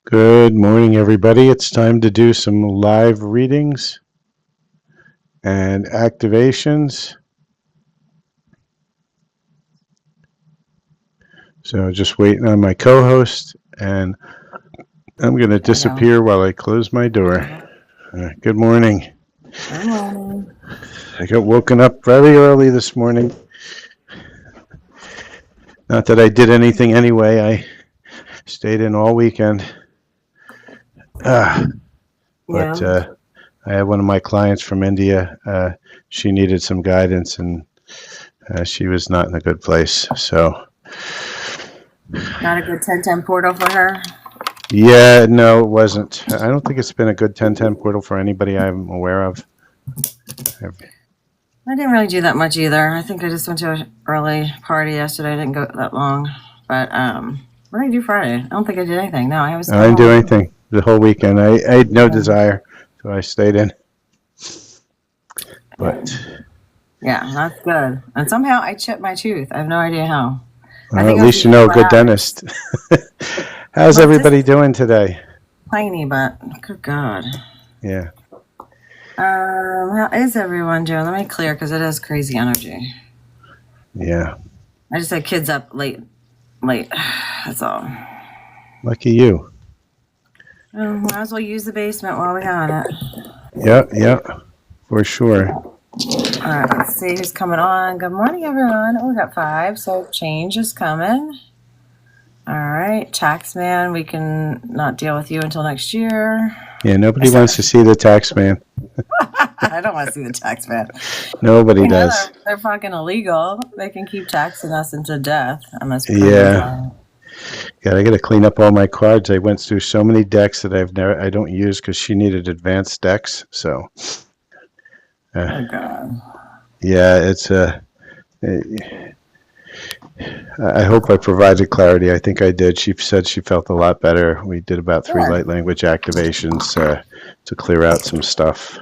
Good morning, everybody. It's time to do some live readings and activations. So just waiting on my co-host, and I'm going to disappear while I close my door. Good morning. Good morning. I got woken up very early this morning. Not that I did anything anyway. I stayed in all weekend. But I had one of my clients from India. She needed some guidance, and she was not in a good place. So, not a good 1010 portal for her? Yeah, no, it wasn't. I don't think it's been a good 1010 portal for anybody I'm aware of. I didn't really do that much either. I think I just went to an early party yesterday. I didn't go that long. But what did I do Friday? I don't think I did anything. No, I didn't do anything the whole weekend. I had no desire, so I stayed in. But yeah, that's good. And somehow I chipped my tooth. I have no idea how. At least you know a good dentist. How's everybody doing today? Tiny, but good God. Yeah. How is everyone doing? Let me clear because it is crazy energy. Yeah. I just had kids up late. That's all. Lucky you. Might as well use the basement while we got it. Yeah, for sure. All right, let's see who's coming on. Good morning, everyone. Oh, we got 5, so change is coming. All right, Taxman, we can not deal with you until next year. Yeah, nobody wants to see the Taxman. I don't want to see the Taxman. Nobody does. They're fucking illegal. They can keep taxing us into death. Yeah. I got to clean up all my cards. I went through so many decks that I don't use because she needed advanced decks. So. Oh God. Yeah, it's I hope I provided clarity. I think I did. She said she felt a lot better. We did about 3 light language activations to clear out some stuff.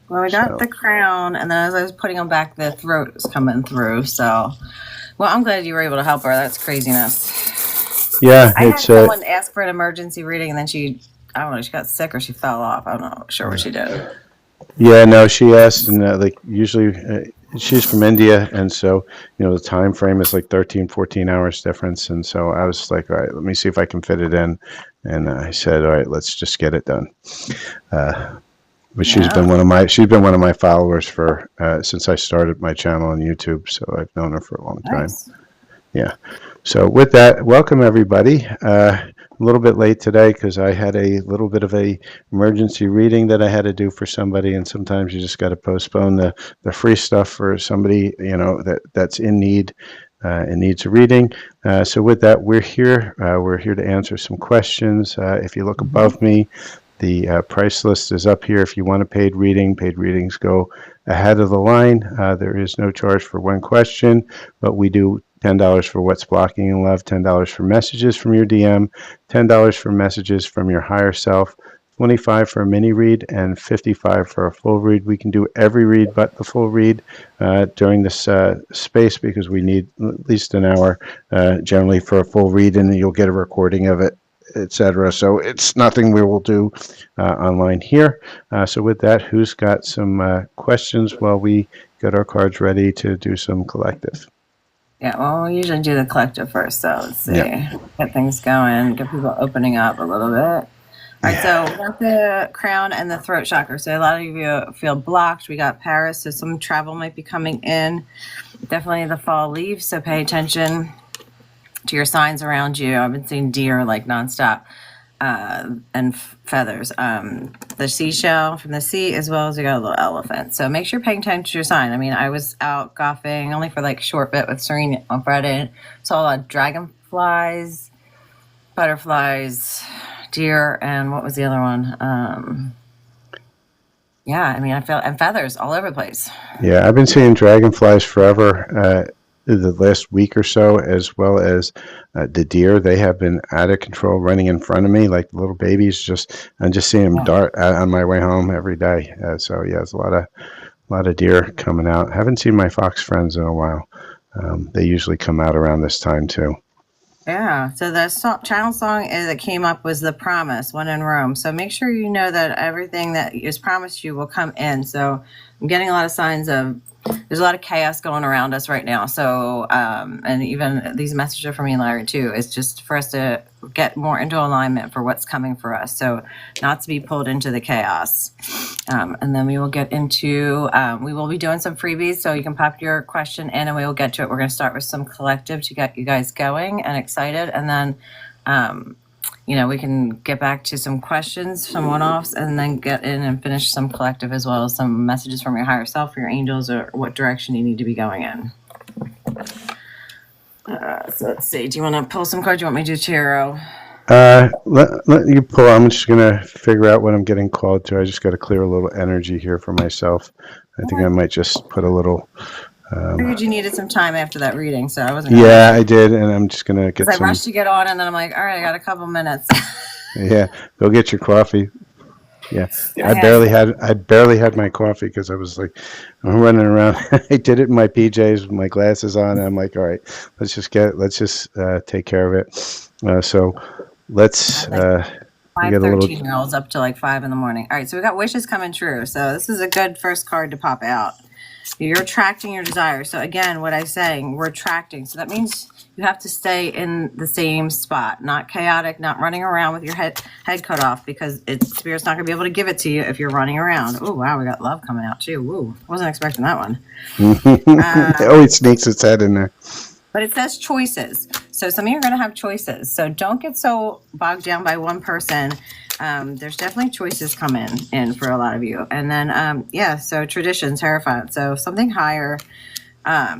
Well, we got the crown, and then as I was putting them back, the throat was coming through. So, well, I'm glad you were able to help her. That's craziness. Yeah, I had someone ask for an emergency reading, and then she got sick or she fell off. I'm not sure what she did. Yeah, no, she asked, and usually she's from India, and so the time frame is like 13, 14 hours difference, and so I was like, all right, let me see if I can fit it in, and I said, all right, let's just get it done. But she's been one of my followers for since I started my channel on YouTube, so I've known her for a long time. Nice. Yeah. So with that, welcome everybody. A little bit late today because I had a little bit of a emergency reading that I had to do for somebody, and sometimes you just got to postpone the free stuff for somebody that's in need and needs a reading. So with that, we're here. We're here to answer some questions. If you look above me, the price list is up here. If you want a paid reading, paid readings go ahead of the line. There is no charge for one question, but we do $10 for what's blocking in love, $10 for messages from your DM, $10 for messages from your higher self, $25 for a mini read, and $55 for a full read. We can do every read but the full read during this space because we need at least an hour generally for a full read, and you'll get a recording of it, etc. So it's nothing we will do online here. So with that, who's got some questions while we get our cards ready to do some collective? Yeah, well, we usually do the collective first, so let's see. Get things going, get people opening up a little bit. All right, so we got the crown and the throat chakra. So a lot of you feel blocked. We got Paris, so some travel might be coming in. Definitely the fall leaves, so pay attention to your signs around you. I've been seeing deer like nonstop and feathers. The seashell from the sea, as well as we got a little elephant. So make sure you're paying attention to your sign. I mean, I was out golfing only for like a short bit with Serene on Friday. Saw a lot of dragonflies, butterflies, deer, and what was the other one? Yeah, I mean, I felt and feathers all over the place. Yeah, I've been seeing dragonflies forever. The last week or so, as well as the deer. They have been out of control, running in front of me like little babies. I'm just seeing them dart on my way home every day. So yeah, there's a lot of deer coming out. Haven't seen my fox friends in a while. They usually come out around this time too. Yeah. So the channel song that came up was "The Promise" when in Rome. So make sure you know that everything that is promised you will come in. So I'm getting a lot of signs of there's a lot of chaos going around us right now. So and even these messages are from me and Larry too. It's just for us to get more into alignment for what's coming for us. So not to be pulled into the chaos. And then we will get into, we will be doing some freebies, so you can pop your question in and we will get to it. We're going to start with some collective to get you guys going and excited. And then, we can get back to some questions, some one-offs, and then get in and finish some collective as well as some messages from your higher self, your angels, or what direction you need to be going in. So let's see. Do you want to pull some cards? Do you want me to do tarot? Let you pull. I'm just gonna figure out what I'm getting called to. I just got to clear a little energy here for myself. I think I might just put a little. I figured you needed some time after that reading, so I wasn't. Yeah, I did, and I'm just gonna get. I rushed to get on, and then I'm like, all right, I got a couple minutes. Yeah, go get your coffee. Yeah, I barely had my coffee because I was like, I'm running around. I did it in my PJs with my glasses on, and I'm like, all right, let's just take care of it. So let's. 13-year-olds up to like 5 a.m. All right, so we got wishes coming true. So this is a good first card to pop out. You're attracting your desire. So again, what I'm saying, we're attracting. So that means you have to stay in the same spot, not chaotic, not running around with your head cut off, because Spirit's not going to be able to give it to you if you're running around. Oh, wow, we got love coming out too. Woo, wasn't expecting that one. It always sneaks its head in there. But it says choices. So some of you are going to have choices. So don't get so bogged down by one person. There's definitely choices coming in for a lot of you. And then, so traditions, Hierophant. So something higher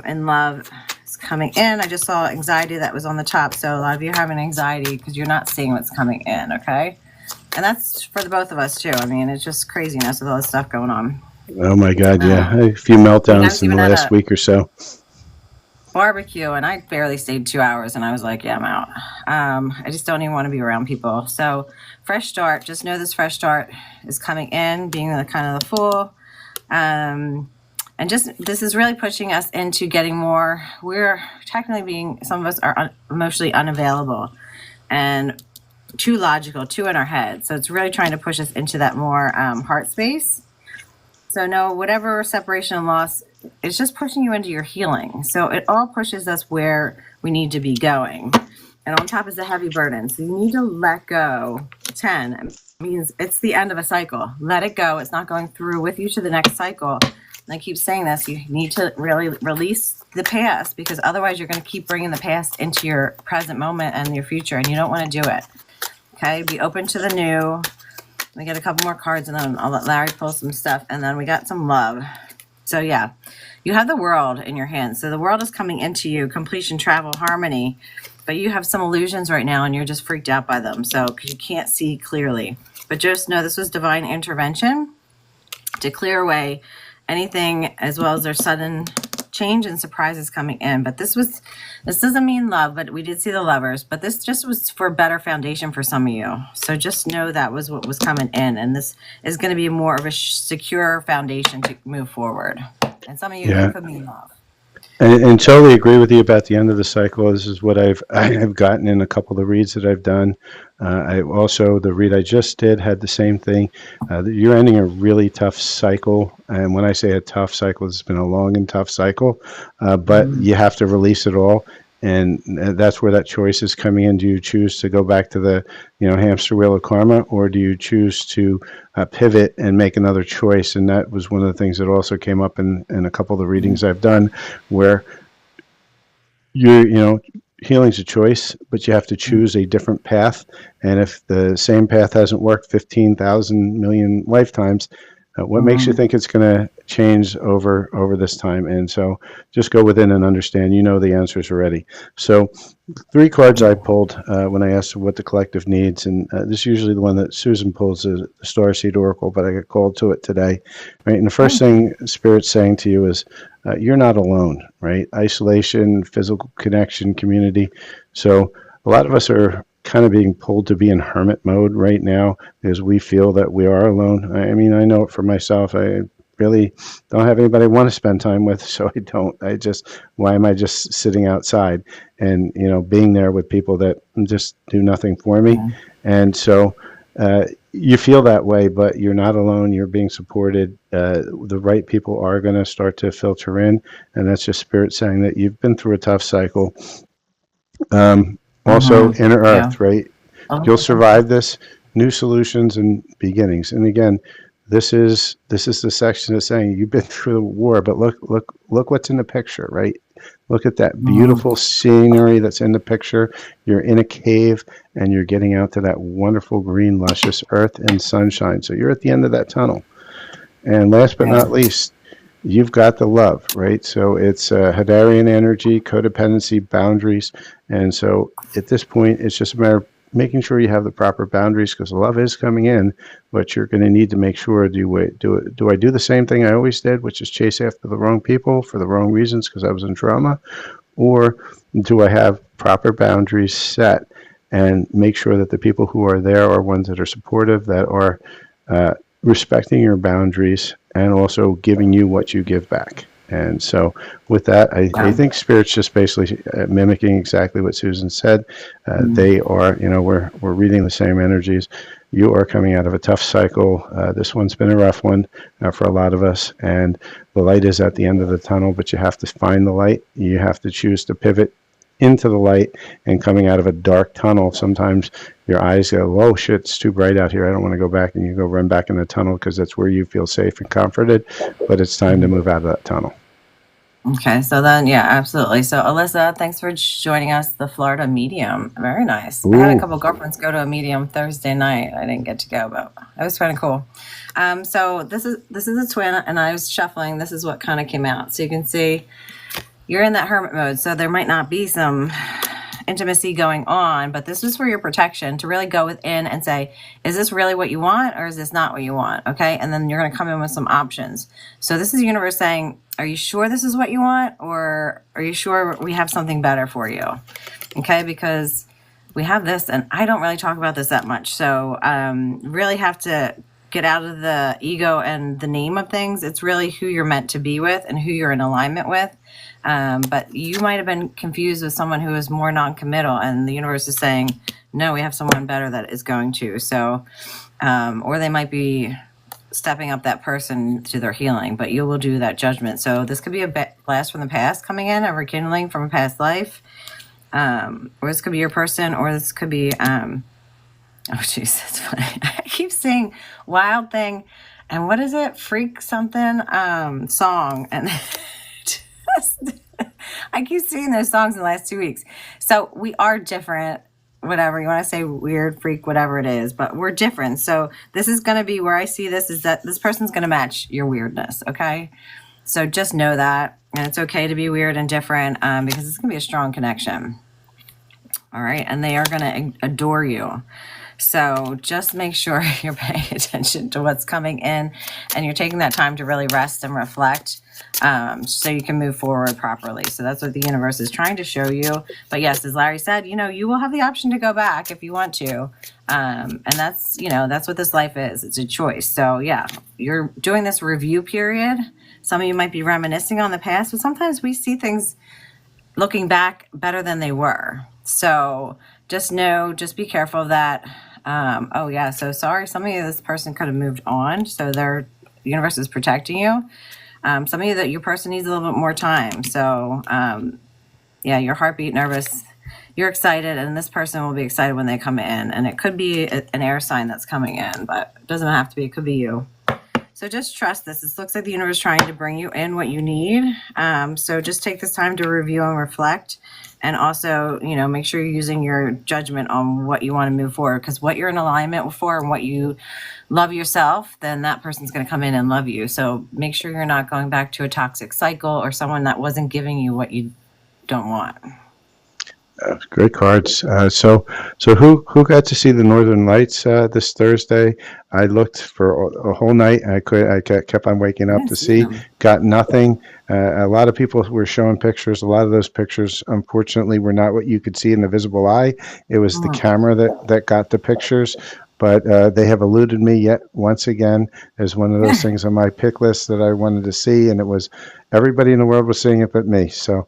in love is coming in. I just saw anxiety that was on the top. So a lot of you are having anxiety because you're not seeing what's coming in, okay? And that's for the both of us, too. I mean, it's just craziness with all this stuff going on. Oh, my God, yeah. A few meltdowns in the last week or so. Barbecue, and I barely stayed 2 hours, and I was like, yeah, I'm out. I just don't even want to be around people. So fresh start, just know this fresh start is coming in, being the kind of the Fool. And just, this is really pushing us into getting more, we're technically some of us are emotionally unavailable and too logical, too in our head. So it's really trying to push us into that more heart space. So no, whatever separation and loss, it's just pushing you into your healing. So it all pushes us where we need to be going. And on top is a heavy burden. So you need to let go. 10 means it's the end of a cycle. Let it go. It's not going through with you to the next cycle. And I keep saying this, you need to really release the past, because otherwise you're going to keep bringing the past into your present moment and your future, and you don't want to do it. Okay, be open to the new. We get a couple more cards, and then I'll let Larry pull some stuff, and then we got some love. So yeah, you have the world in your hands. So the world is coming into you, completion, travel, harmony, but you have some illusions right now, and you're just freaked out by them. So because you can't see clearly, but just know this was divine intervention to clear away anything, as well as their sudden change and surprises coming in. But this doesn't mean love, but we did see the Lovers, but this just was for a better foundation for some of you. So just know that was what was coming in, and this is going to be more of a secure foundation to move forward. And some of you, it could mean love. And totally agree with you about the end of the cycle. This is what I've gotten in a couple of the reads that I've done. The read I just did had the same thing. You're ending a really tough cycle. And when I say a tough cycle, it's been a long and tough cycle, but you have to release it all. And that's where that choice is coming in. Do you choose to go back to the, hamster wheel of karma, or do you choose to pivot and make another choice? And that was one of the things that also came up in a couple of the readings I've done, where healing's a choice, but you have to choose a different path. And if the same path hasn't worked 15,000 million lifetimes, what makes you think it's going to change over this time? And so just go within and understand, the answers already. So 3 cards I pulled when I asked what the collective needs, and this is usually the one that Susan pulls, the Starseed Oracle, but I got called to it today. Right, and the first thing Spirit's saying to you is, you're not alone, right? Isolation, physical connection, community. So a lot of us are kind of being pulled to be in hermit mode right now, because we feel that we are alone. I mean, I know it for myself. I really don't have anybody I want to spend time with, so I don't. Why am I just sitting outside and, being there with people that just do nothing for me? Yeah. And so you feel that way, but you're not alone. You're being supported. The right people are going to start to filter in, and that's just spirit saying that you've been through a tough cycle. Also, Mm-hmm. inner Yeah. earth, right? You'll survive this. New solutions and beginnings. And again, this is the section that's saying you've been through the war, but look what's in the picture, right? Look at that Mm-hmm. beautiful scenery that's in the picture. You're in a cave and you're getting out to that wonderful green, luscious earth and sunshine. So you're at the end of that tunnel. And last but Yeah. not least, you've got the love, right? So it's Hadarian energy, codependency, boundaries. And so at this point, it's just a matter of making sure you have the proper boundaries because love is coming in, but you're going to need to make sure do I do the same thing I always did, which is chase after the wrong people for the wrong reasons because I was in trauma, or do I have proper boundaries set and make sure that the people who are there are ones that are supportive, that are uh, respecting your boundaries, and also giving you what you give back. And so, with that, I Yeah. think Spirit's just basically mimicking exactly what Susan said. Mm-hmm. They are, we're reading the same energies. You are coming out of a tough cycle. This one's been a rough one for a lot of us, and the light is at the end of the tunnel, but you have to find the light. You have to choose to pivot into the light, and coming out of a dark tunnel, sometimes your eyes go, oh shit, it's too bright out here. I don't want to go back. And you go run back in the tunnel because that's where you feel safe and comforted. But it's time to move out of that tunnel. Okay, so then, yeah, absolutely. So, Alyssa, thanks for joining us, the Florida medium. Very nice. I had a Ooh, couple girlfriends go to a medium Thursday night. I didn't get to go, but it was kind of cool. So this is a twin, and I was shuffling. This is what kind of came out. So you can see you're in that hermit mode. So there might not be some intimacy going on, but this is for your protection to really go within and say, is this really what you want or is this not what you want? Okay. And then you're going to come in with some options. So this is the universe saying, are you sure this is what you want or are you sure we have something better for you? Okay. Because we have this and I don't really talk about this that much. So really have to get out of the ego and the name of things. It's really who you're meant to be with and who you're in alignment with. But you might have been confused with someone who is more non-committal, and the universe is saying, no, we have someone better that is going to. So, or they might be stepping up that person to their healing, but you will do that judgment. So this could be a blast from the past coming in, a rekindling from a past life. Or this could be your person, or this could be, oh, jeez, that's funny. I keep saying wild thing, and what is it? Freak something song, and I keep seeing those songs in the last 2 weeks. So we are different, whatever you want to say, weird, freak, whatever it is, but we're different. So this is going to be where I see this is that this person's going to match your weirdness. Okay. So just know that. And it's okay to be weird and different because it's going to be a strong connection. All right. And they are going to adore you. So just make sure you're paying attention to what's coming in and you're taking that time to really rest and reflect so you can move forward properly. So that's what the universe is trying to show you. But yes, as Larry said, you will have the option to go back if you want to. And that's what this life is. It's a choice. So yeah, you're doing this review period. Some of you might be reminiscing on the past, but sometimes we see things looking back better than they were. So just be careful of that. Oh yeah, so sorry. Some of you, this person could have moved on, so the universe is protecting you. Some of you, that your person needs a little bit more time. So yeah, your heartbeat, nervous, you're excited, and this person will be excited when they come in. And it could be an air sign that's coming in, but it doesn't have to be. It could be you. So just trust this. This looks like the universe trying to bring you in what you need. So just take this time to review and reflect. And also, make sure you're using your judgment on what you want to move forward. Because what you're in alignment for and what you love yourself, then that person's going to come in and love you. So make sure you're not going back to a toxic cycle or someone that wasn't giving you what you don't want. great cards. So who got to see the Northern Lights this Thursday? I looked for a whole night. I kept on waking I up didn't to see see. them. Got nothing. A lot of people were showing pictures. A lot of those pictures, unfortunately, were not what you could see in the visible eye. It was the Mm. camera that got the pictures. but they have eluded me yet once again as one of those things on my pick list that I wanted to see, and it was everybody in the world was seeing it but me. So,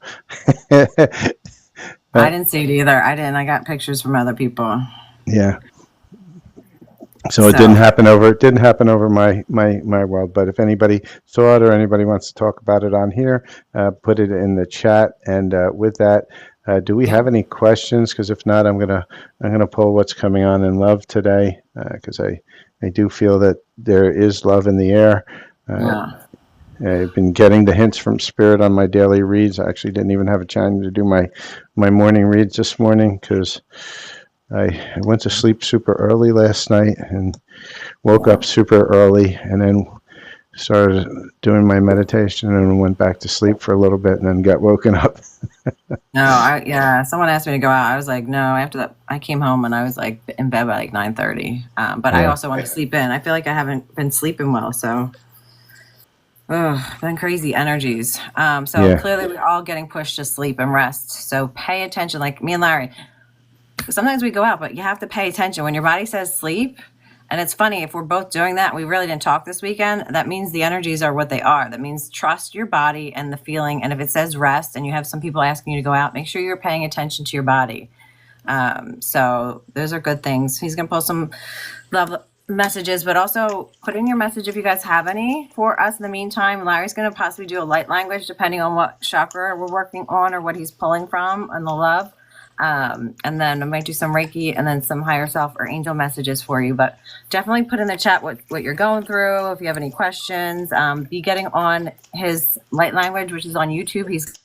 I didn't see it either. I didn't. I got pictures from other people. yeah. So it So didn't happen over my world. But if anybody saw it or anybody wants to talk about it on here, put it in the chat. And with that, do we yeah, have any questions? Because if not, I'm gonna pull what's coming on in love today, because I do feel that there is love in the air. Uh, yeah. I've been getting the hints from Spirit on my daily reads. I actually didn't even have a chance to do my morning reads this morning because I went to sleep super early last night and woke up super early, and then started doing my meditation and went back to sleep for a little bit and then got woken up. No, yeah. Someone asked me to go out. I was like, no. After that, I came home and I was like in bed by like 9:30. But I Yeah, also want to sleep in. I feel like I haven't been sleeping well, so been crazy energies. So yeah, clearly we're all getting pushed to sleep and rest. So pay attention. Like me and Larry, sometimes we go out, but you have to pay attention when your body says sleep. And it's funny, if we're both doing that, we really didn't talk this weekend. That means the energies are what they are. That means trust your body and the feeling. And if it says rest and you have some people asking you to go out, make sure you're paying attention to your body. So those are good things. He's going to post some love messages, but also put in your message if you guys have any for us in the meantime. Larry's going to possibly do a light language depending on what chakra we're working on or what he's pulling from on the love. And then I might do some Reiki and then some higher self or angel messages for you. But definitely put in the chat what you're going through. If you have any questions, be getting on his light language, which is on YouTube. He's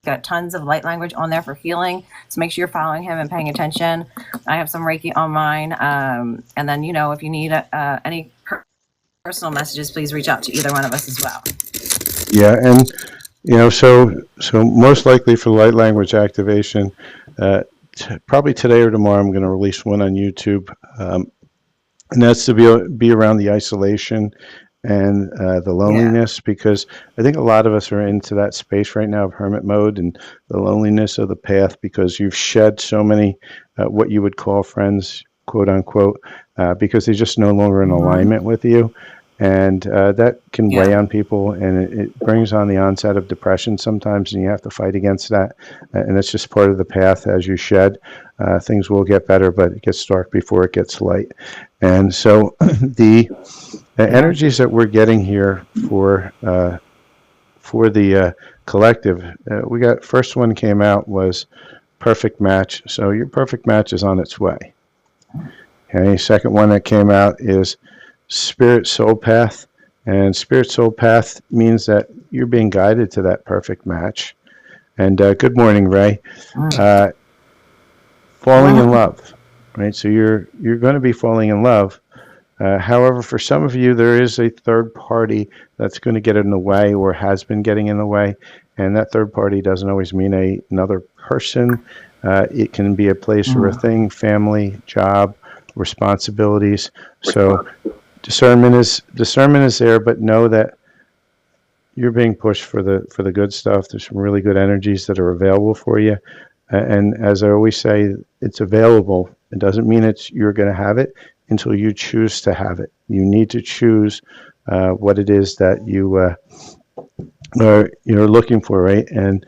got tons of light language on there for healing. So make sure you're following him and paying attention. I have some Reiki on mine. And then, if you need any personal messages, please reach out to either one of us as well. yeah, and so most likely for light language activation, probably today or tomorrow, I'm going to release one on YouTube, and that's to be around the isolation and the Yeah. loneliness, because I think a lot of us are into that space right now of hermit mode and the loneliness of the path, because you've shed so many what you would call friends, quote unquote, because they're just no longer in Mm-hmm. alignment with you. And that can weigh Yeah. on people, and it brings on the onset of depression sometimes, and you have to fight against that. And it's just part of the path. As you shed, things will get better, but it gets dark before it gets light. And so the Yeah. energies that we're getting here for the collective, we got first one came out was perfect match. So your perfect match is on its way. Okay. Second one that came out is spirit soul path, and spirit soul path means that you're being guided to that perfect match. And good morning, Ray. Uh, falling in love, right? So you're going to be falling in love. However, for some of you, there is a third party that's going to get in the way or has been getting in the way. And that third party doesn't always mean another person. It can be a place or a thing, family, job, responsibilities. So discernment is there, but know that you're being pushed for the good stuff. There's some really good energies that are available for you. And as I always say, it's available. It doesn't mean you're going to have it until you choose to have it. You need to choose what it is that you're looking for, right? And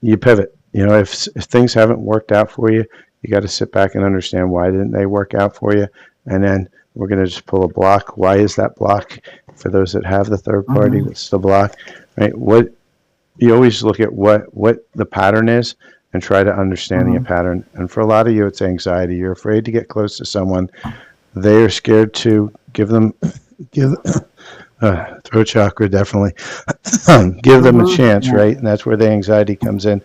you pivot. If things haven't worked out for you, you got to sit back and understand why didn't they work out for you, and then we're going to just pull a block. Why is that block? For those that have the third party, Mm-hmm. what's the block, right? What you always look at what the pattern is and try to understand the Mm-hmm. pattern. And for a lot of you, it's anxiety. You're afraid to get close to someone. They are scared to give throat chakra, definitely give them a Mm-hmm. chance, Yeah. right? And that's where the anxiety comes in.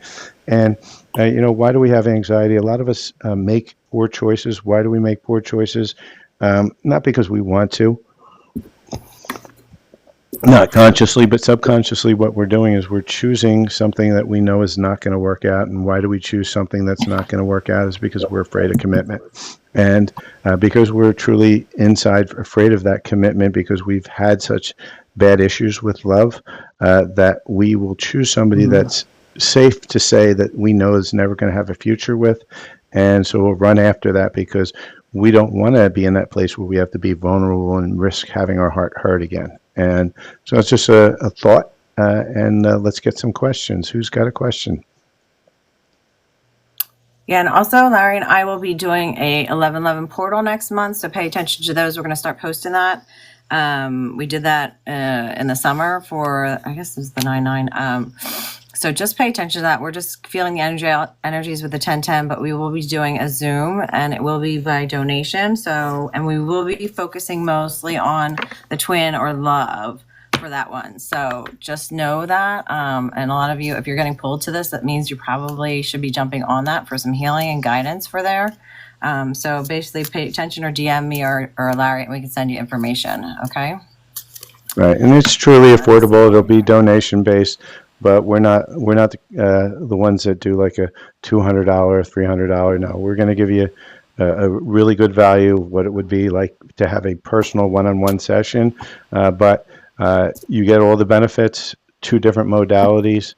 And why do we have anxiety? A lot of us make poor choices. Why do we make poor choices? Not because we want to, not consciously, but subconsciously. What we're doing is we're choosing something that we know is not going to work out. And why do we choose something that's not going to work out? Is because we're afraid of commitment. And because we're truly inside afraid of that commitment, because we've had such bad issues with love, that we will choose somebody Mm-hmm. that's safe to say that we know is never going to have a future with. And so we'll run after that because we don't want to be in that place where we have to be vulnerable and risk having our heart hurt again. And so it's just a thought. And let's get some questions. Who's got a question? Yeah, and also Larry and I will be doing a 11/11 portal next month, so pay attention to those. We're going to start posting that. We did that in the summer for, I guess it was the 9/9. So just pay attention to that. We're just feeling the energies with the 10/10, but we will be doing a Zoom, and it will be by donation. So, and we will be focusing mostly on the twin or love for that one. So just know that. And a lot of you, if you're getting pulled to this, that means you probably should be jumping on that for some healing and guidance for there. So basically pay attention or DM me or Larry, and we can send you information. Okay. Right, and it's truly affordable. It'll be donation based, but we're not the ones that do like a $200, $300. No, we're going to give you a really good value of what it would be like to have a personal one-on-one session. But you get all the benefits, two different modalities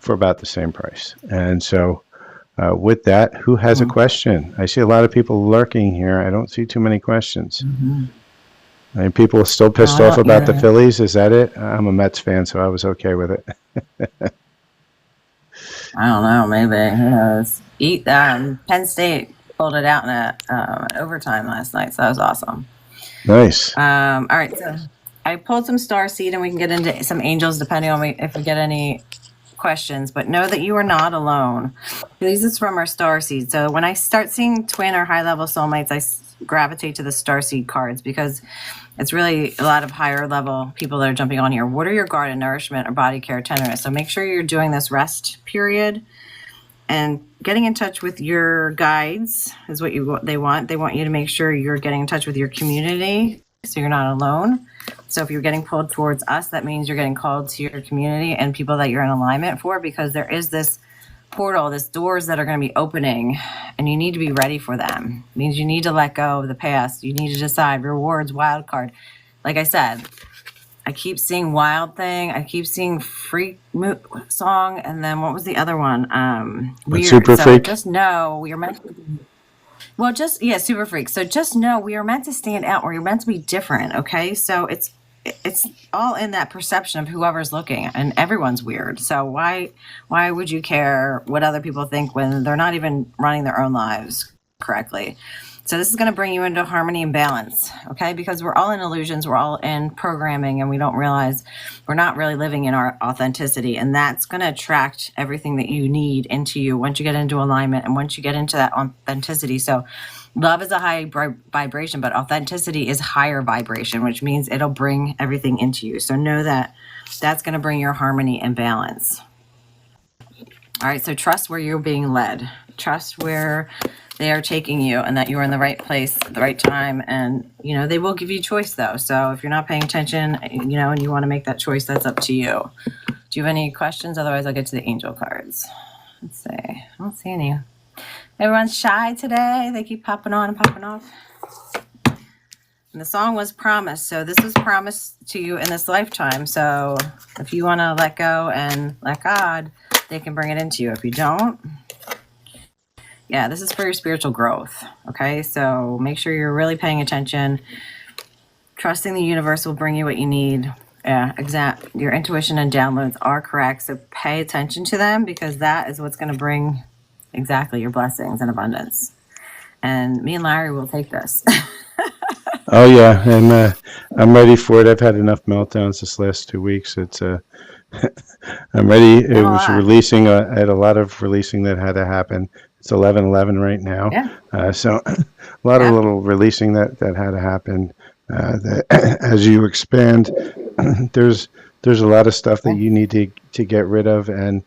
for about the same price. And so, with that, who has a question? I see a lot of people lurking here. I don't see too many questions. I mean, people are still pissed off about the Phillies. Is that it? I'm a Mets fan, so I was okay with it. I don't know. Maybe. Who knows? Penn State pulled it out in overtime last night, so that was awesome. Nice. All right. So I pulled some star seed, and we can get into some angels depending on if we get any questions. But know that you are not alone. This is from our star seed. So when I start seeing twin or high level soulmates, I gravitate to the star seed cards because it's really a lot of higher level people that are jumping on here. What are your guard and nourishment or body care tenderness? So make sure you're doing this rest period and getting in touch with your guides is what they want. They want you to make sure you're getting in touch with your community so you're not alone. So if you're getting pulled towards us, that means you're getting called to your community and people that you're in alignment for, because there is this portal, this doors that are going to be opening, and you need to be ready for them. It means you need to let go of the past. You need to decide rewards, wild card. Like I said, I keep seeing wild thing. I keep seeing freak song, and then what was the other one? Weird. Super so freak? Just know we are meant to be. Well, super freak. So just know we are meant to stand out. We're meant to be different. Okay, so it's all in that perception of whoever's looking, and everyone's weird. So why would you care what other people think when they're not even running their own lives correctly? So this is going to bring you into harmony and balance, okay? Because we're all in illusions, we're all in programming, and we don't realize we're not really living in our authenticity. And that's going to attract everything that you need into you once you get into alignment and once you get into that authenticity. So love is a high vibration, but authenticity is higher vibration, which means it'll bring everything into you. So know that that's going to bring your harmony and balance. All right, so trust where you're being led. Trust where they are taking you and that you're in the right place at the right time. And, they will give you choice, though. So if you're not paying attention, and you want to make that choice, that's up to you. Do you have any questions? Otherwise, I'll get to the angel cards. Let's see. I don't see any. Everyone's shy today. They keep popping on and popping off. And the song was promised. So this was promised to you in this lifetime. So if you want to let go and let God, they can bring it into you. If you don't, yeah, this is for your spiritual growth. Okay, so make sure you're really paying attention. Trusting the universe will bring you what you need. Yeah, your intuition and downloads are correct. So pay attention to them, because that is what's going to bring exactly your blessings and abundance. And me and Larry will take this. Oh yeah, and I'm ready for it. I've had enough meltdowns this last 2 weeks. It's I'm ready. It was releasing. I had a lot of releasing that had to happen. It's 11/11 right now. Yeah. So a lot of little releasing that had to happen. As you expand, there's a lot of stuff that you need to get rid of, and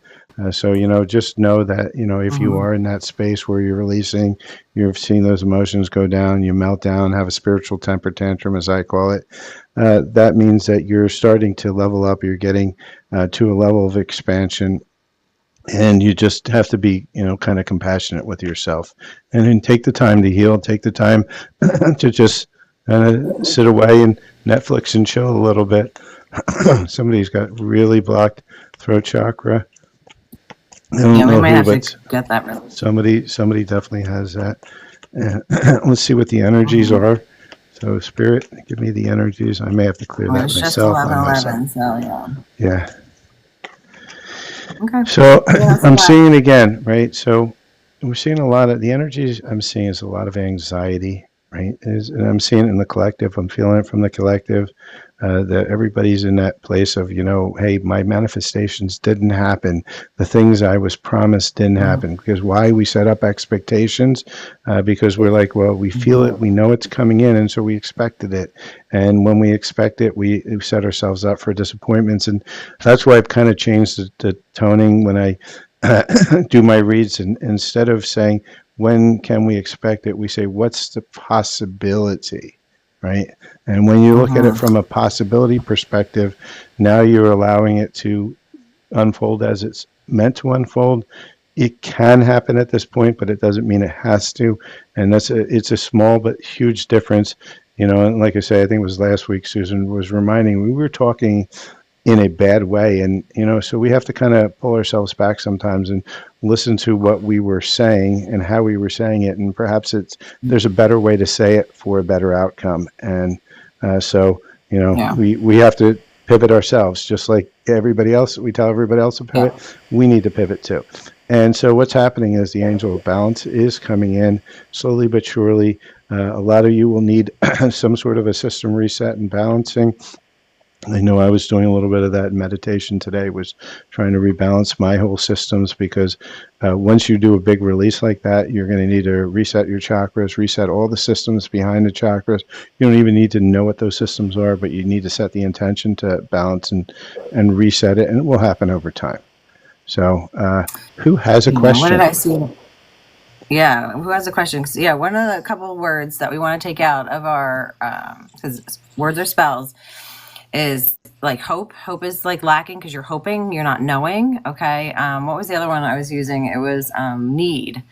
so just know that if you are in that space where you're releasing, you're seeing those emotions go down, you melt down, have a spiritual temper tantrum, as I call it. That means that you're starting to level up. You're getting to a level of expansion. And you just have to be, kind of compassionate with yourself, and then take the time to heal. Take the time to just sit away and Netflix and chill a little bit. Somebody's got really blocked throat chakra. I don't Yeah, we know might who, have to but get that really. somebody definitely has that. And let's see what the energies Mhm. are. So, Spirit, give me the energies. I may have to clear Well, that it's just myself on myself. 11:11, so yeah. Yeah. Okay. So What else you I'm got? seeing it again, right? So we're seeing a lot of the energies I'm seeing is a lot of anxiety, right? And I'm seeing it in the collective. I'm feeling it from the collective that everybody's in that place of, hey, my manifestations didn't happen. The things I was promised didn't Mhm. happen. Because why we set up expectations? Because we're like, well, we feel it, Mhm. we know it's coming in, and so we expected it. And when we expect it, we set ourselves up for disappointments. And that's why I've kind of changed the toning when I do my reads. And instead of saying, when can we expect it? We say, what's the possibility, right? And when you look at it Mhm. from a possibility perspective, now you're allowing it to unfold as it's meant to unfold. It can happen at this point, but it doesn't mean it has to. And it's a small but huge difference. And like I say, I think it was last week, Susan was reminding me, we were talking in a bad way. And, so we have to kind of pull ourselves back sometimes and listen to what we were saying and how we were saying it. And perhaps there's a better way to say it for a better outcome. And so, Yeah. we have to pivot ourselves, just like everybody else. We tell everybody else to Yeah. pivot. We need to pivot too. And so what's happening is the angel of balance is coming in slowly but surely. A lot of you will need some sort of a system reset and balancing. I know I was doing a little bit of that in meditation today, was trying to rebalance my whole systems because once you do a big release like that, you're going to need to reset your chakras, reset all the systems behind the chakras. You don't even need to know what those systems are, but you need to set the intention to balance and reset it, and it will happen over time. So, who has a Yeah. What did question? I see? Yeah, who has a question? 'Cause, yeah, one of the couple of words that we want to take out of our, because words are spells, is like hope. Hope is like lacking because you're hoping, you're not knowing. Okay. What was the other one I was using? It was need.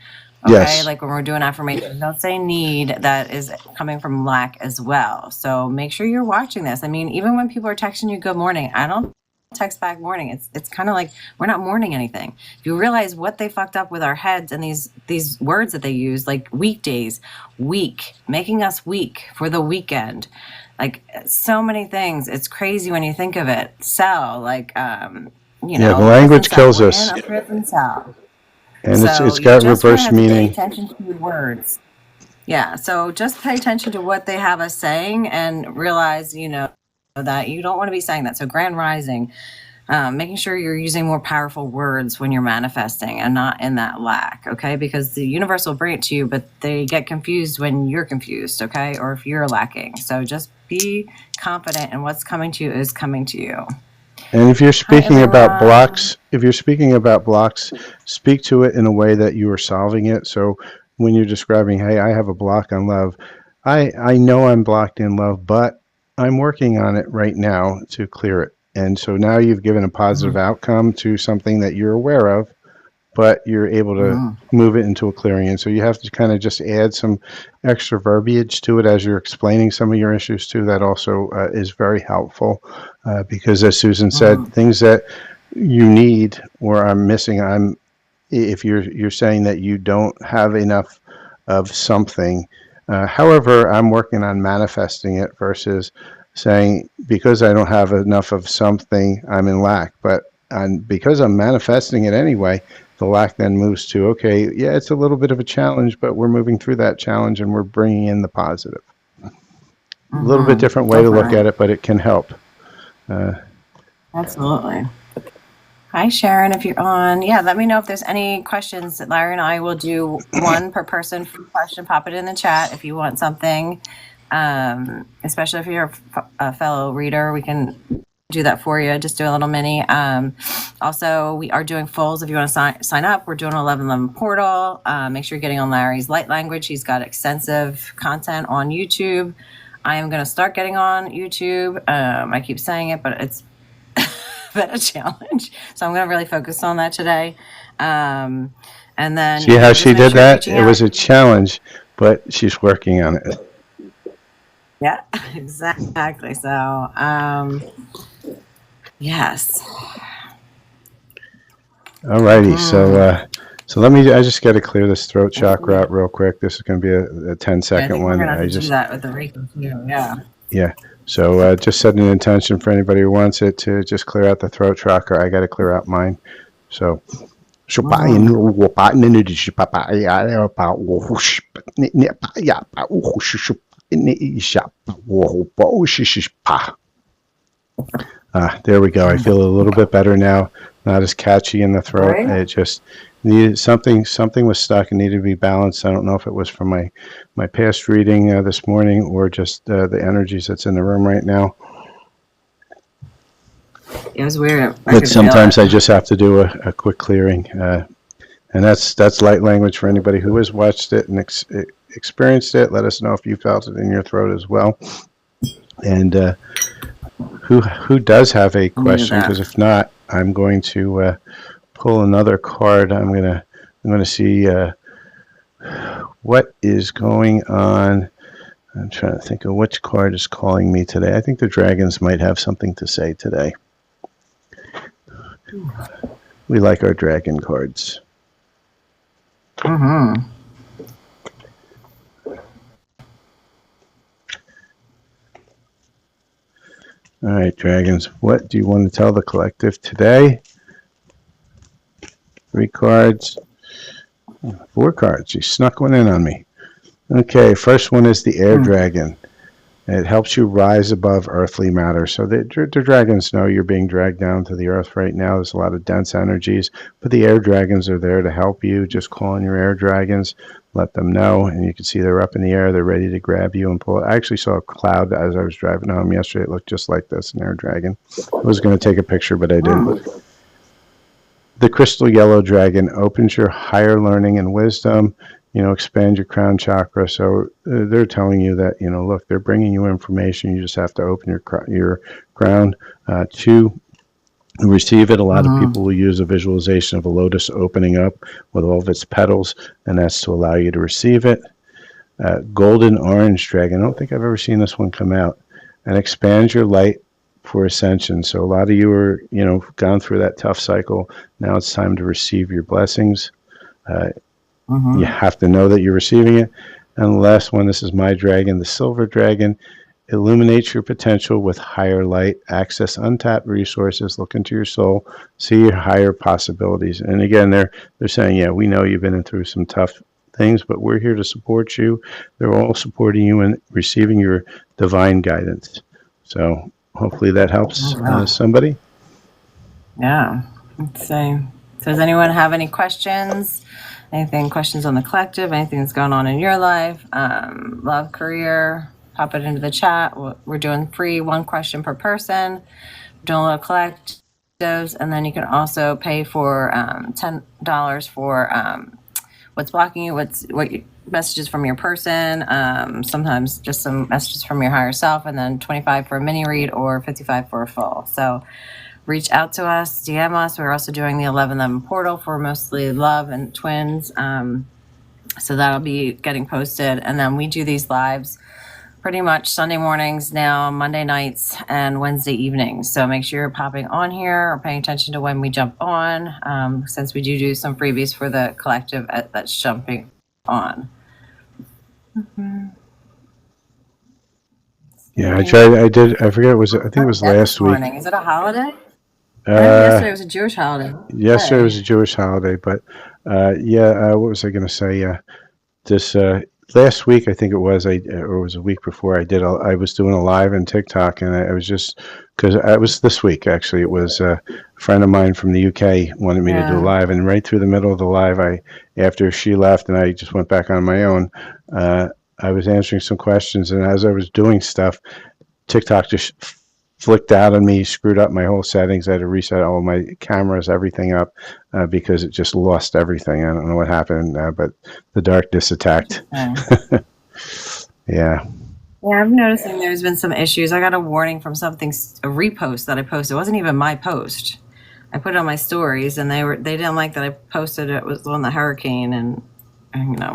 Okay. Yes. Like when we're doing affirmations, don't say need, that is coming from lack as well. So make sure you're watching this. I mean, even when people are texting you good morning, I don't text back morning. It's kind of like we're not mourning anything. If you realize what they fucked up with our heads and these words that they use, like weekdays, weak, making us weak for the weekend, like so many things. It's crazy when you think of it. Cell, like Yeah, the prison language cell. kills We're in us, a prison cell. and it's So it's you got just really reverse have to pay meaning. attention to your words. Yeah. So just pay attention to what they have us saying and realize, that you don't want to be saying that. So grand rising, making sure you're using more powerful words when you're manifesting and not in that lack. Okay. Because the universe will bring it to you, but they get confused when you're confused. Okay. Or if you're lacking. So just be confident in what's coming to you is coming to you. And Hi, everyone. if you're speaking about blocks, speak to it in a way that you are solving it. So when you're describing, hey, I have a block on love, I know I'm blocked in love, but I'm working on it right now to clear it. And so now you've given a positive Mhm. outcome to something that you're aware of, but you're able to Mhm. move it into a clearing. And so you have to kind of just add some extra verbiage to it as you're explaining some of your issues too. That also is very helpful because, as Susan said, Mhm. things that you need or are missing. If you're saying that you don't have enough of something. However, I'm working on manifesting it versus saying because I don't have enough of something, I'm in lack. But because I'm manifesting it anyway, the lack then moves to okay, yeah, it's a little bit of a challenge, but we're moving through that challenge and we're bringing in the positive. A little bit Mhm. different way to look at Definitely. it, but it can help. Uh, Absolutely. Hi, Sharon, if you're on. Yeah, let me know if there's any questions. Larry and I will do one per person for question. Pop it in the chat if you want something. Especially if you're a fellow reader, we can do that for you. Just do a little mini. Also, we are doing fulls if you want to sign up. We're doing an 1111 portal. Make sure you're getting on Larry's light language. He's got extensive content on YouTube. I am going to start getting on YouTube. I keep saying it, but it's been a challenge. So I'm going to really focus on that today. And then, See how just she make did sure you're that? reaching It out. was a challenge, but she's working on it. Yeah, exactly. So, yes. All righty. So let me. I just got to clear this throat chakra out real quick. This is going to be a 10-second I think we're one. gonna have to do that with the Reiki too. Yeah. Yeah. So just set an intention for anybody who wants it to just clear out the throat chakra. I got to clear out mine. So. There we go. I feel a little bit better now. Not as catchy in the throat. Right? It just needed something. Something was stuck and needed to be balanced. I don't know if it was from my past reading this morning or just the energies that's in the room right now. It was weird. But sometimes I just have to do a quick clearing, and that's light language for anybody who has watched it and experienced it. Let us know if you felt it in your throat as well. And who does have a question? Because if not, I'm going to pull another card. I'm gonna see what is going on. I'm trying to think of which card is calling me today. I think the dragons might have something to say today. We like our dragon cards. Mm-hmm. All right, dragons, what do you want to tell the collective today? 3 cards. 4 cards. You snuck one in on me. Okay, first one is the air dragon. It helps you rise above earthly matter. So the dragons know you're being dragged down to the earth right now. There's a lot of dense energies, but the air dragons are there to help you. Just call on your air dragons, let them know, and you can see they're up in the air. They're ready to grab you and pull it. I actually saw a cloud as I was driving home yesterday. It looked just like this, an air dragon. I was going to take a picture, but I didn't. The crystal yellow dragon opens your higher learning and wisdom. Expand your crown chakra. So they're telling you that, look, they're bringing you information. You just have to open your crown to receive it. A lot of people will use a visualization of a lotus opening up with all of its petals, and that's to allow you to receive it. Golden orange dragon. I don't think I've ever seen this one come out. And expands your light for ascension. So a lot of you are, gone through that tough cycle. Now it's time to receive your blessings. You have to know that you're receiving it. And the last one, this is my dragon, the silver dragon. Illuminates your potential with higher light. Access untapped resources. Look into your soul. See your higher possibilities. And again, they're saying, yeah, we know you've been through some tough things, but we're here to support you. They're all supporting you and receiving your divine guidance. So hopefully that helps somebody. Yeah. Let's see. So does anyone have any questions? Questions on the collective, anything that's going on in your life, love, career, pop it into the chat. We're doing free 1 question per person. We're doing a little collectives, and then you can also pay for $10 for what's blocking you, messages from your person, sometimes just some messages from your higher self, and then 25 for a mini read or 55 for a full. So reach out to us, DM us. We're also doing the 1111 portal for mostly love and twins. So that'll be getting posted. And then we do these lives pretty much Sunday mornings now, Monday nights, and Wednesday evenings. So make sure you're popping on here or paying attention to when we jump on, since we do some freebies for the collective that's jumping on. Yeah, I tried. I did. I forget. I think it was last week. Is it a holiday? Yesterday was a Jewish holiday. Yesterday was a Jewish holiday, but what was I going to say? This last week, I think it was, or it was a week before. I was doing a live on TikTok, and I was just because it was this week actually. It was a friend of mine from the UK wanted me to do a live, and right through the middle of the live, after she left, and I just went back on my own. I was answering some questions, and as I was doing stuff, TikTok just flicked out on me, screwed up my whole settings. I had to reset all my cameras, everything up, because it just lost everything. I don't know what happened, but the darkness attacked. Yeah. Yeah, I'm noticing there's been some issues. I got a warning from a repost that I posted. It wasn't even my post. I put it on my stories, and they didn't like that I posted it was on the hurricane and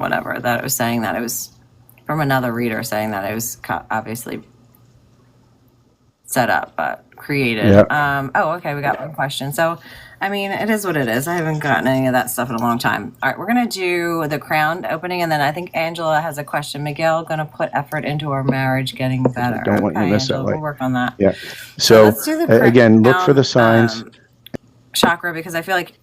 whatever, that it was saying that it was from another reader saying that it was obviously set up but created. Okay, we got one question. So I mean, it is what it is. I haven't gotten any of that stuff in a long time. All right, we're going to do the crown opening, and then I think Angela has a question. Miguel, going to put effort into our marriage getting better. Don't want you to Okay, miss that Angela, we'll light. work on that. Yeah. So So let's do the again, look for the crown signs. chakra, because I feel like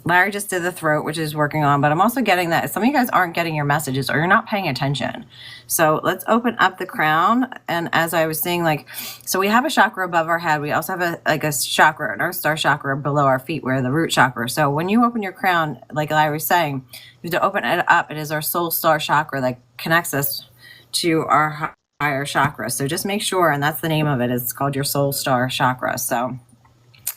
Larry just did the throat, which is working on, but I'm also getting that some of you guys aren't getting your messages or you're not paying attention. So let's open up the crown. And as I was saying, like, so we have a chakra above our head. We also have a chakra, an earth star chakra below our feet, where the root chakra. So when you open your crown, like Larry was saying, you have to open it up. It is our soul star chakra that connects us to our higher chakra. So just make sure, and that's the name of it. It's called your soul star chakra. So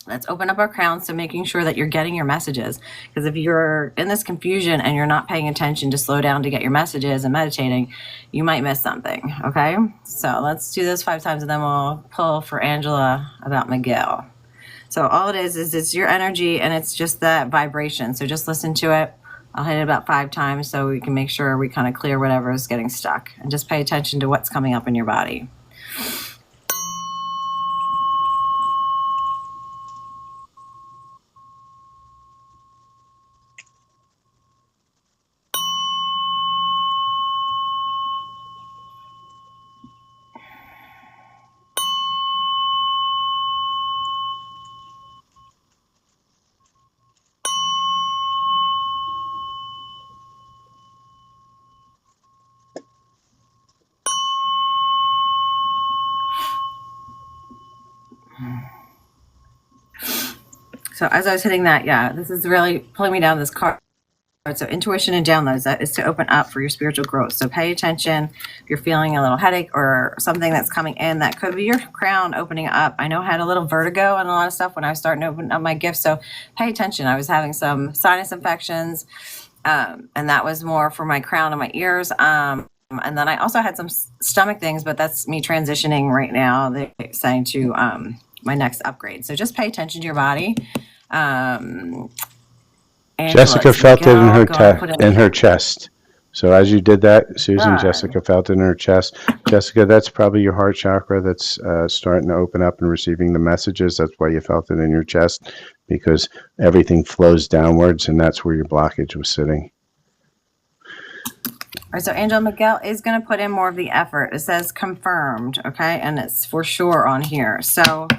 let's open up our crown. So making sure that you're getting your messages, because if you're in this confusion and you're not paying attention to slow down to get your messages and meditating, you might miss something. Okay, so let's do this 5 times and then we'll pull for Angela about Miguel. So all it is it's your energy and it's just that vibration. So just listen to it. I'll hit it about 5 times so we can make sure we kind of clear whatever is getting stuck, and just pay attention to what's coming up in your body. So as I was hitting that, yeah, this is really pulling me down this card. So intuition and downloads, that is to open up for your spiritual growth. So pay attention. If you're feeling a little headache or something that's coming in, that could be your crown opening up. I know I had a little vertigo and a lot of stuff when I was starting to open up my gifts. So pay attention. I was having some sinus infections, and that was more for my crown and my ears. And then I also had some stomach things, but that's me transitioning right now. They're saying to my next upgrade. So just pay attention to your body. Angela, Jessica it's felt it in Miguel. in her chest. So as you did that, Susan, Good. Jessica felt it in her chest. Jessica, that's probably your heart chakra that's starting to open up and receiving the messages. That's why you felt it in your chest, because everything flows downwards, and that's where your blockage was sitting. All right, so Angel, Miguel is going to put in more of the effort. It says confirmed, okay? And it's for sure on here. So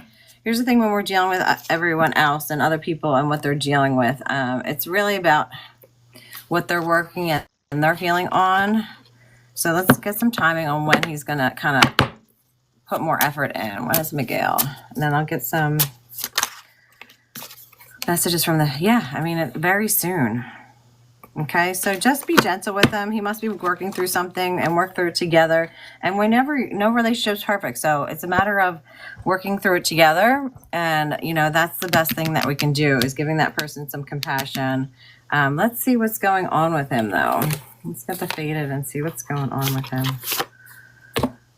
here's the thing when we're dealing with everyone else and other people and what they're dealing with. It's really about what they're working at and they're healing on. So let's get some timing on when he's going to kind of put more effort in. When is Miguel? And then I'll get some messages from very soon. Okay, so just be gentle with him. He must be working through something and work through it together. And no relationship's perfect. So it's a matter of working through it together. And, that's the best thing that we can do, is giving that person some compassion. Let's see what's going on with him, though. Let's get the faded and see what's going on with him.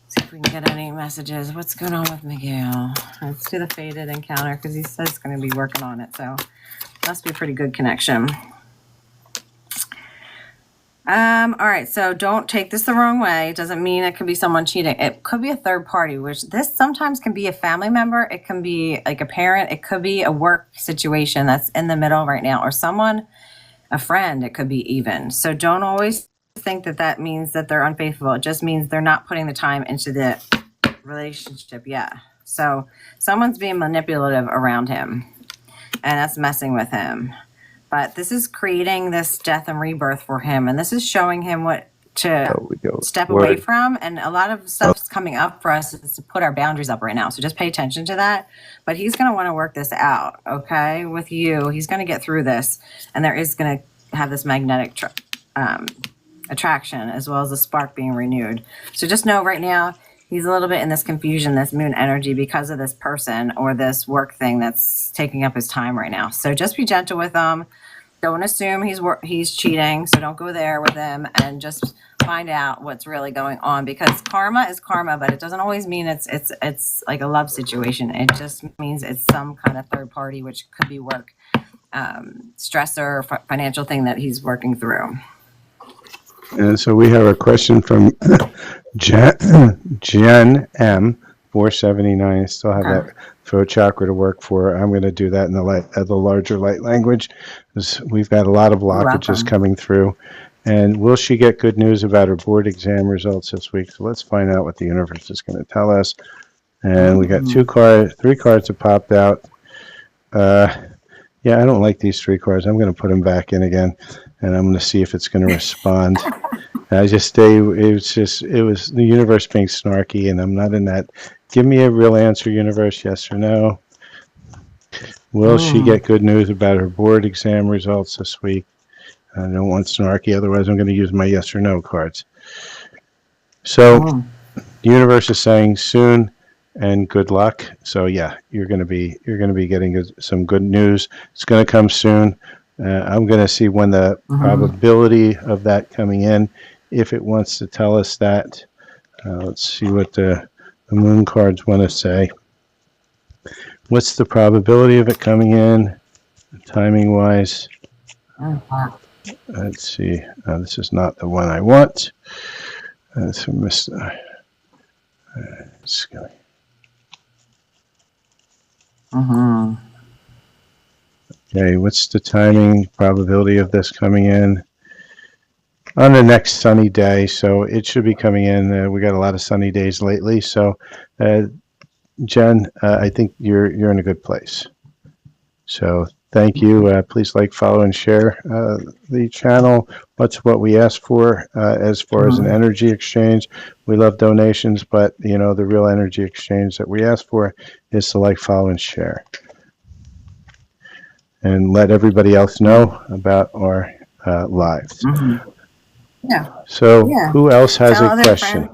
See if we can get any messages. What's going on with Miguel? Let's do the faded encounter, because he says he's going to be working on it. So must be a pretty good connection. All right, so don't take this the wrong way. It doesn't mean it could be someone cheating. It could be a third party, which this sometimes can be a family member. It can be like a parent. It could be a work situation that's in the middle right now, or someone, a friend. It could be even. So don't always think that means that they're unfaithful. It just means they're not putting the time into the relationship yet. So someone's being manipulative around him, and that's messing with him. But this is creating this death and rebirth for him. And this is showing him what to step away from. And a lot of stuff's coming up for us is to put our boundaries up right now. So just pay attention to that. But he's going to want to work this out, okay, with you. He's going to get through this. And there is going to have this magnetic attraction, as well as a spark being renewed. So just know right now, he's a little bit in this confusion, this moon energy, because of this person or this work thing that's taking up his time right now. So just be gentle with him. Don't assume he's cheating. So don't go there with him, and just find out what's really going on, because karma is karma, but it doesn't always mean it's like a love situation. It just means it's some kind of third party, which could be work, stressor, financial thing that he's working through. And so we have a question from Jen M. 479. I still have that throat chakra to work for. I'm going to do that in the larger light language, because we've got a lot of blockages coming through. And will she get good news about her board exam results this week? So let's find out what the universe is going to tell us. And we got three cards that popped out. Yeah, I don't like these 3 cards. I'm going to put them back in again, and I'm going to see if it's going to respond. I just it was the universe being snarky, and I'm not in that. Give me a real answer, universe, yes or no. Will she get good news about her board exam results this week? I don't want snarky, otherwise I'm going to use my yes or no cards. So the universe is saying soon and good luck. So yeah, you're going to be getting some good news. It's going to come soon. I'm going to see when the probability of that coming in, if it wants to tell us that. Let's see what the moon cards want to say. What's the probability of it coming in, timing wise? Let's see. This is not the one I want. So missed. Okay, what's the timing probability of this coming in? On the next sunny day, so it should be coming in. We got a lot of sunny days lately, so Jen, I think you're in a good place. So thank you. Please like, follow, and share the channel. What's what we asked for as far as an energy exchange. We love donations, but the real energy exchange that we ask for is to like, follow, and share, and let everybody else know about our lives. Yeah. So who else has a question?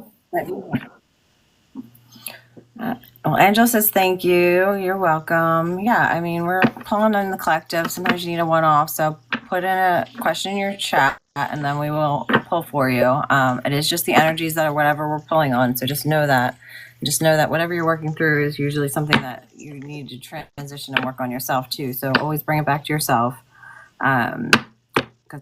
Well, Angel says thank you. You're welcome. Yeah, I mean, we're pulling in the collective. Sometimes you need a one-off, so put in a question in your chat, and then we will pull for you. It is just the energies that are whatever we're pulling on, so just know that. Just know that whatever you're working through is usually something that you need to transition and work on yourself, too. So always bring it back to yourself. Because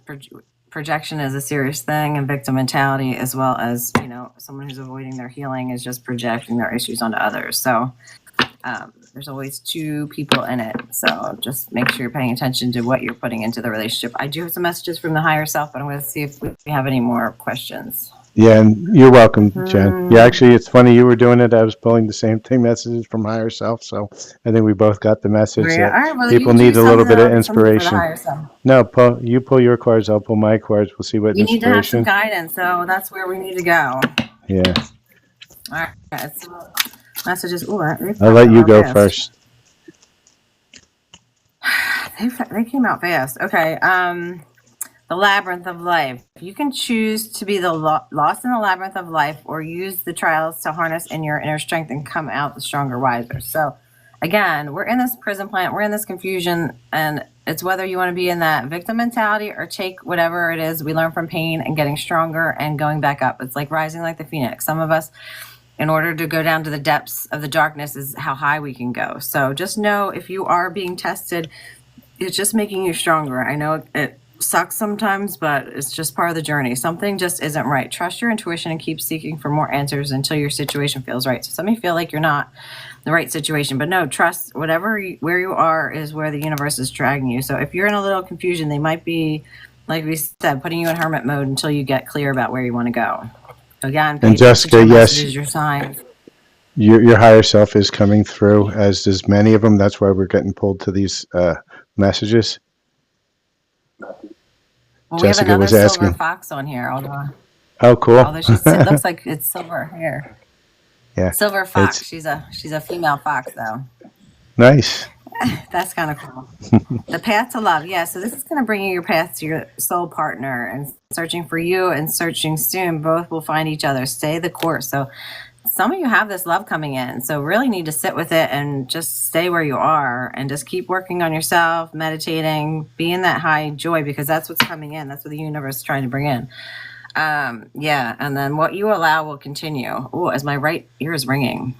projection is a serious thing, and victim mentality, as well as someone who's avoiding their healing, is just projecting their issues onto others. So there's always 2 people in it. So just make sure you're paying attention to what you're putting into the relationship. I do have some messages from the higher self, but I'm going to see if we have any more questions. Yeah, and you're welcome, Jen. Yeah, actually, it's funny you were doing it. I was pulling the same thing, messages from higher self. So I think we both got the message that people need a little bit of inspiration. No, you pull your cards. I'll pull my cards. We'll see what you inspiration. You need to have some guidance. So that's where we need to go. Yeah. All right. So messages. I'll let you go first. They came out fast. Okay. The labyrinth of life. You can choose to be the lost in the labyrinth of life, or use the trials to harness in your inner strength and come out the stronger, wiser. So again, we're in this prison planet, we're in this confusion, and it's whether you want to be in that victim mentality or take whatever it is we learn from pain and getting stronger and going back up. It's like rising like the phoenix. Some of us, in order to go down to the depths of the darkness, is how high we can go. So just know, if you are being tested, it's just making you stronger. I know it sucks sometimes, but it's just part of the journey. Something just isn't right. Trust your intuition and keep seeking for more answers until your situation feels right. So some of you feel like you're not in the right situation, but no, trust where you are is where the universe is dragging you. So if you're in a little confusion, they might be, like we said, putting you in hermit mode until you get clear about where you want to go. So again, and Jessica, yes, your signs. Your higher self is coming through, as does many of them. That's why we're getting pulled to these messages. Well, Jessica we have another silver fox on here. Oh, cool. Although it looks like it's silver here. Yeah. Silver fox. She's a female fox, though. Nice. That's kind of cool. The path to love. Yeah. So this is going to bring you your path to your soul partner, and searching for you and searching soon. Both will find each other. Stay the course. So some of you have this love coming in, so really need to sit with it and just stay where you are and just keep working on yourself, meditating, be in that high joy, because that's what's coming in. That's what the universe is trying to bring in. Yeah, and then what you allow will continue. Oh, as my right ear is ringing.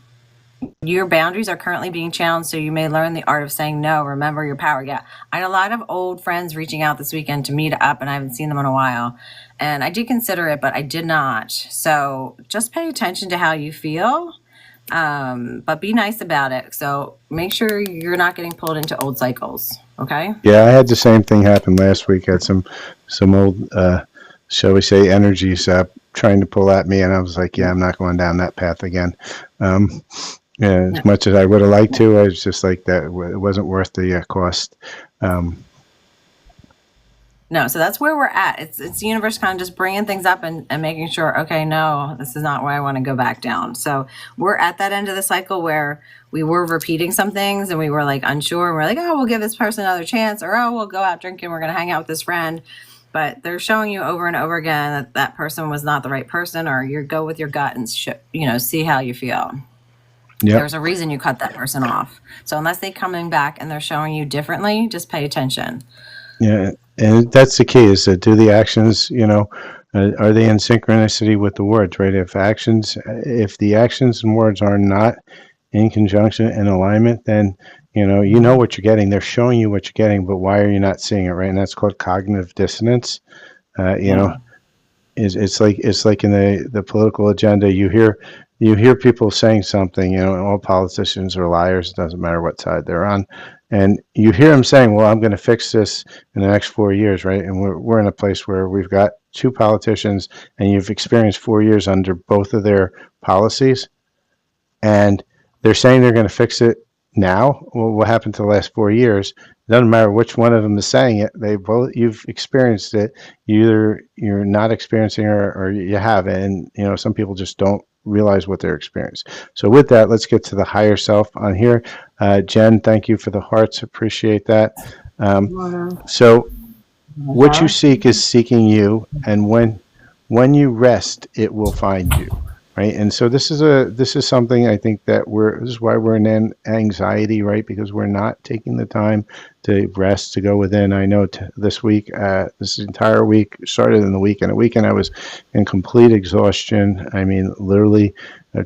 Your boundaries are currently being challenged, so you may learn the art of saying no. Remember your power. Yeah, I had a lot of old friends reaching out this weekend to meet up, and I haven't seen them in a while. And I did consider it, but I did not. So just pay attention to how you feel. But be nice about it. So make sure you're not getting pulled into old cycles. Okay. Yeah, I had the same thing happen last week. I had some old, shall we say, energies trying to pull at me, and I was like, yeah, I'm not going down that path again. Um, yeah, as No, much as I would have liked to, I was just like that. It wasn't worth the cost. Um, no. So that's where we're at. It's the universe kind of just bringing things up and making sure. Okay, no, this is not where I want to go back down. So we're at that end of the cycle where we were repeating some things and we were like unsure. And we're like, oh, we'll give this person another chance, or oh, we'll go out drinking. We're going to hang out with this friend. But they're showing you over and over again that that person was not the right person, or you go with your gut and see how you feel. yep. There's a reason you cut that person off. So unless they coming back and they're showing you differently, just pay attention. Yeah, and that's the key: is to do the actions. Are they in synchronicity with the words? Right? If the actions and words are not in conjunction and alignment, then you know what you're getting. They're showing you what you're getting, but why are you not seeing it? Right? And that's called cognitive dissonance. Uh, you know, Yeah. it's like in the political agenda. You hear people saying something. All politicians are liars. It doesn't matter what side they're on, and you hear them saying, "Well, I'm going to fix this in the next 4 years," right? And we're in a place where we've got two politicians, and you've experienced 4 years under both of their policies, and they're saying they're going to fix it now. Well, what happened to the last 4 years? It doesn't matter which one of them is saying it. You've experienced it. Either you're not experiencing it, or you have it. And some people just don't realize what they're experiencing. So with that, let's get to the higher self on here. Jen, thank you for the hearts. Appreciate that. Um, Water. so what you Shower. seek is seeking you, and when you rest, it will find you, right? And so this is something I think that this is why we're in anxiety, right? Because we're not taking the time to rest, to go within. I know this week, this entire week started in the weekend. A weekend I was in complete exhaustion. I mean, literally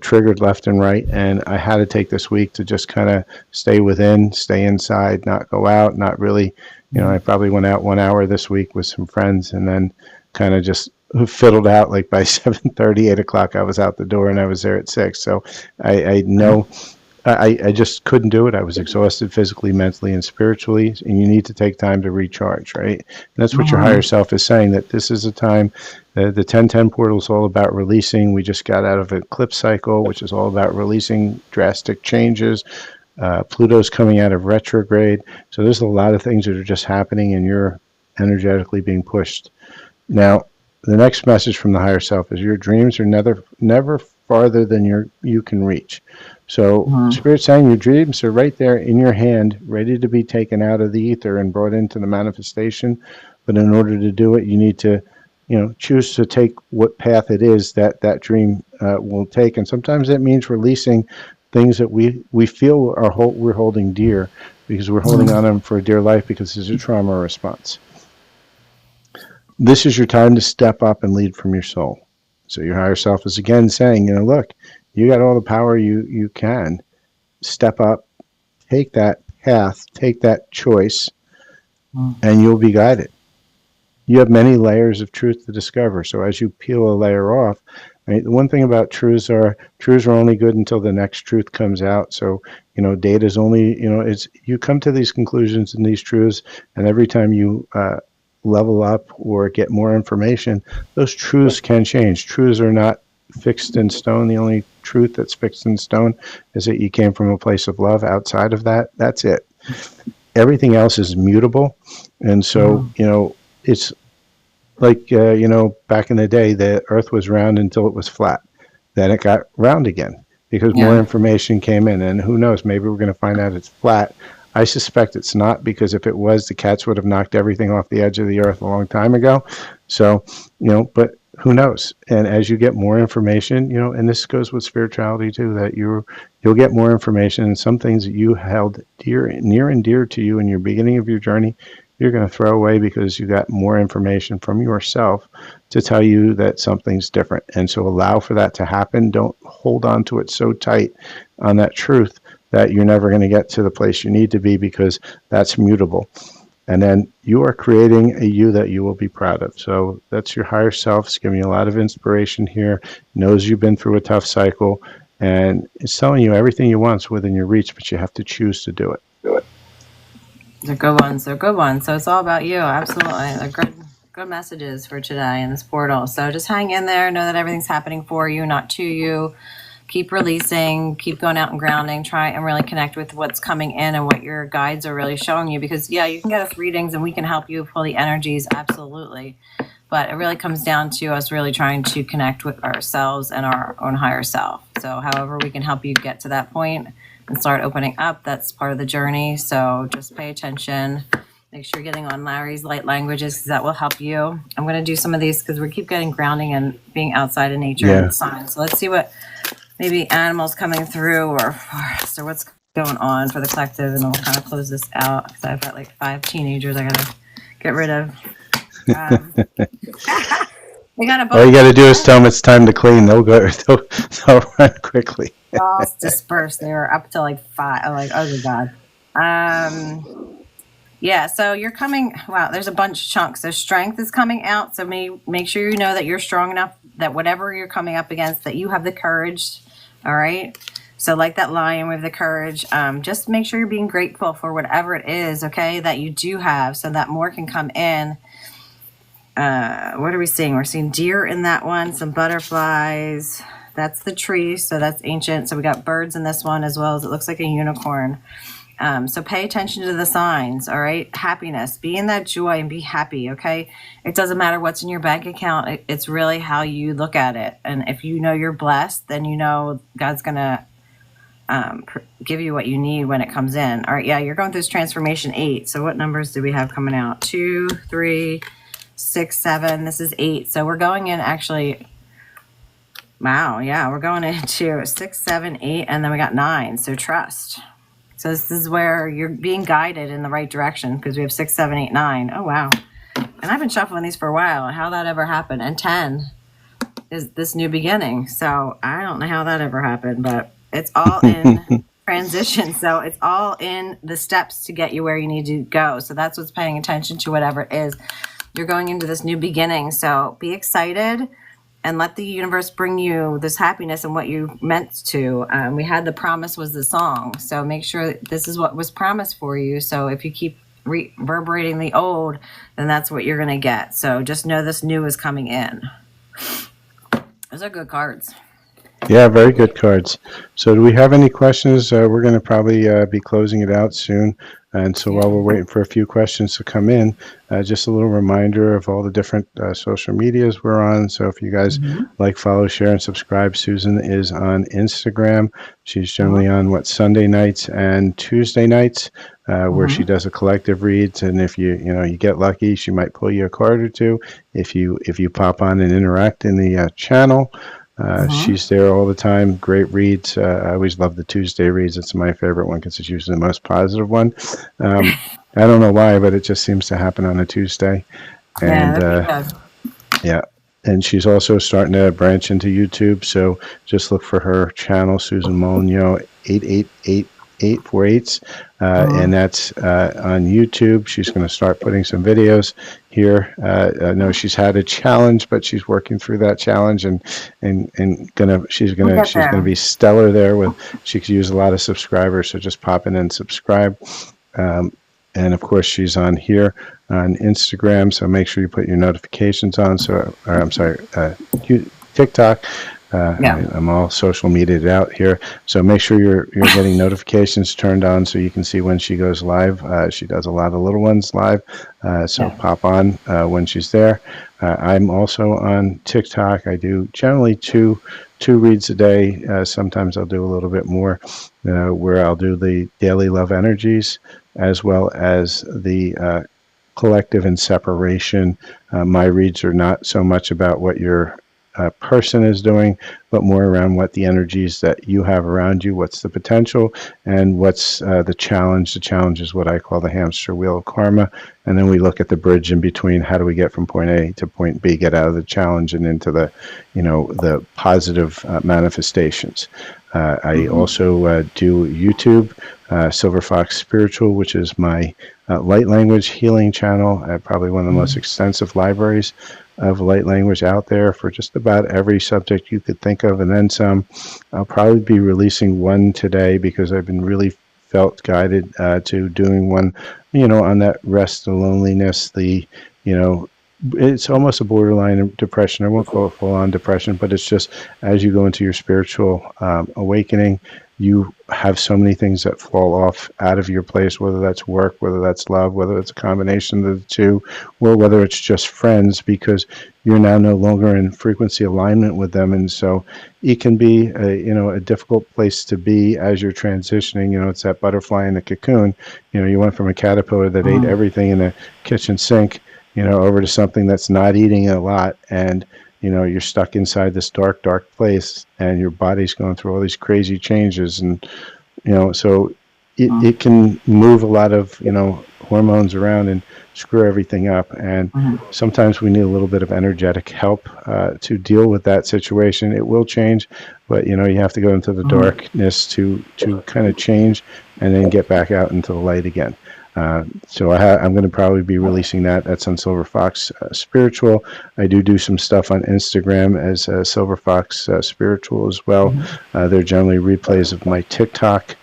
triggered left and right, and I had to take this week to just kind of stay within, stay inside, not go out, not really. I probably went out 1 hour this week with some friends, and then kind of just fiddled out. Like by 7:30, 8 o'clock, I was out the door, and I was there at 6. So I know I just couldn't do it. I was exhausted physically, mentally, and spiritually. And you need to take time to recharge, right? And that's what your higher Mhm. self is saying. That this is a time. The 1010 portal is all about releasing. We just got out of an eclipse cycle, which is all about releasing drastic changes. Pluto's coming out of retrograde. So there's a lot of things that are just happening, and you're energetically being pushed. Now, the next message from the higher self is your dreams are never farther than you can reach. So Mhm. Spirit's saying your dreams are right there in your hand, ready to be taken out of the ether and brought into the manifestation. But in order to do it, you need to, choose to take what path it is that dream will take. And sometimes that means releasing things that we feel we're holding dear, because we're holding on to Mhm. them for a dear life because there's a trauma response. This is your time to step up and lead from your soul. So your higher self is again saying, look, you got all the power you can. Step up, take that path, take that choice, and you'll be guided. You have many layers of truth to discover. So as you peel a layer off, right, the one thing about truths are only good until the next truth comes out. So, data is only, it's you come to these conclusions and these truths, and every time you level up or get more information, those truths can change. Truths are not fixed in stone. The only truth that's fixed in stone is that you came from a place of love. Outside of that, that's it. Everything else is mutable. And so, Mhm. it's like, back in the day, the earth was round until it was flat. Then it got round again because more Yeah. information came in. And who knows, maybe we're going to find out it's flat. I suspect it's not, because if it was, the cats would have knocked everything off the edge of the earth a long time ago. So, but who knows? And as you get more information, and this goes with spirituality too, that you'll get more information, and some things that you held near and dear to you in your beginning of your journey, you're going to throw away because you got more information from yourself to tell you that something's different. And so allow for that to happen. Don't hold on to it so tight on that truth that you're never going to get to the place you need to be, because that's mutable. And then you are creating a you that you will be proud of. So that's your higher self. It's giving you a lot of inspiration here. Knows you've been through a tough cycle. and it's telling you everything you want is within your reach, but you have to choose to do it. They're good ones. They're good ones. So it's all about you. Absolutely. They're good messages for today in this portal. So just hang in there. Know that everything's happening for you, not to you. Keep releasing, keep going out and grounding, try and really connect with what's coming in and what your guides are really showing you. Because, yeah, you can get us readings and we can help you pull the energies, absolutely. But it really comes down to us really trying to connect with ourselves and our own higher self. So, however, we can help you get to that point and start opening up, that's part of the journey. So, just pay attention. Make sure you're getting on Larry's light languages because that will help you. I'm going to do some of these because we keep getting grounding and being outside in nature and signs. So, let's see what maybe animals coming through or forest or what's going on for the collective, and then we'll kind of close this out because I've got like 5 teenagers I gotta get rid of. We got All you got to do is tell them it's time to clean. They'll go. They'll run quickly. all dispersed. They were up to like 5. I'm like, oh my god. Yeah, so you're coming. Wow, there's a bunch of chunks. So strength is coming out. So make sure you know that you're strong enough that whatever you're coming up against, that you have the courage. All right. So like that lion with the courage, just make sure you're being grateful for whatever it is, okay, that you do have, so that more can come in. What are we seeing? We're seeing deer in that one, some butterflies. That's the tree, so that's ancient. So we got birds in this one as well as it looks like a unicorn. So pay attention to the signs, all right? Happiness, be in that joy and be happy, okay? It doesn't matter what's in your bank account. It's really how you look at it. And if you know you're blessed, then you know God's going to give you what you need when it comes in. All right, yeah, you're going through this transformation 8. So what numbers do we have coming out? 2, 3, 6, 7. This is 8. So we're going in actually, wow, yeah, we're going into 6, 7, 8, and then we got 9. So trust. So this is where you're being guided in the right direction because we have 6, 7, 8, 9. Oh, wow. And I've been shuffling these for a while. How that ever happened. And 10 is this new beginning. So I don't know how that ever happened, but it's all in transition. So it's all in the steps to get you where you need to go. So that's what's paying attention to whatever it is. You're going into this new beginning. So be excited and let the universe bring you this happiness and what you meant to. We had the promise was the song. So make sure this is what was promised for you. So if you keep reverberating the old, then that's what you're going to get. So just know this new is coming in. Those are good cards. Yeah, very good cards. So do we have any questions? We're going to probably be closing it out soon. And so while we're waiting for a few questions to come in, just a little reminder of all the different social medias we're on. So if you guys like, follow, share, and subscribe, Susan is on Instagram. She's generally on Sunday nights and Tuesday nights, where she does a collective reads. And if you get lucky, she might pull you a card or two if you pop on and interact in the channel. She's there all the time. Great reads. I always love the Tuesday reads. It's my favorite one because it's usually the most positive one. I don't know why, but it just seems to happen on a Tuesday. And yeah, and she's also starting to branch into YouTube. So just look for her channel, Susan Molyneux 88848, and that's on YouTube. She's going to start putting some videos here. I know she's had a challenge, but she's working through that challenge, and she's gonna be stellar there. She could use a lot of subscribers, so just pop in and subscribe. And of course, she's on here on Instagram, so make sure you put your notifications on. TikTok. I'm all social media'd out here, so make sure you're getting notifications turned on so you can see when she goes live. She does a lot of little ones live, so pop on when she's there. I'm also on TikTok. I do generally two reads a day. Sometimes I'll do a little bit more, where I'll do the daily love energies as well as the collective and separation. My reads are not so much about what your person is doing, but more around what the energies that you have around you, what's the potential, and what's the challenge. The challenge is what I call the hamster wheel of karma, and then we look at the bridge in between. How do we get from point A to point B, get out of the challenge and into the positive manifestations. I also do YouTube, Silver Fox Spiritual, which is my light language healing channel. Probably one of the most extensive libraries of light language out there for just about every subject you could think think of, and then some. I'll probably be releasing one today because I've been really felt guided to doing one, on that rest, the loneliness, you know, it's almost a borderline depression. I won't call it full on depression, but it's just as you go into your spiritual awakening, you have so many things that fall off out of your place, whether that's work, whether that's love, whether it's a combination of the two, or whether it's just friends, because you're now no longer in frequency alignment with them. And so it can be a difficult place to be as you're transitioning. It's that butterfly in the cocoon. You went from a caterpillar that ate everything in the kitchen sink, over to something that's not eating a lot, and you're stuck inside this dark, dark place, and your body's going through all these crazy changes, and so it can move a lot of hormones around and screw everything up, and sometimes we need a little bit of energetic help to deal with that situation. It will change, but you have to go into the darkness to kind of change, and then get back out into the light again. So I'm going to probably be releasing that. That's on Silver Fox Spiritual. I do some stuff on Instagram as Silver Fox Spiritual as well. They're generally replays of my TikTok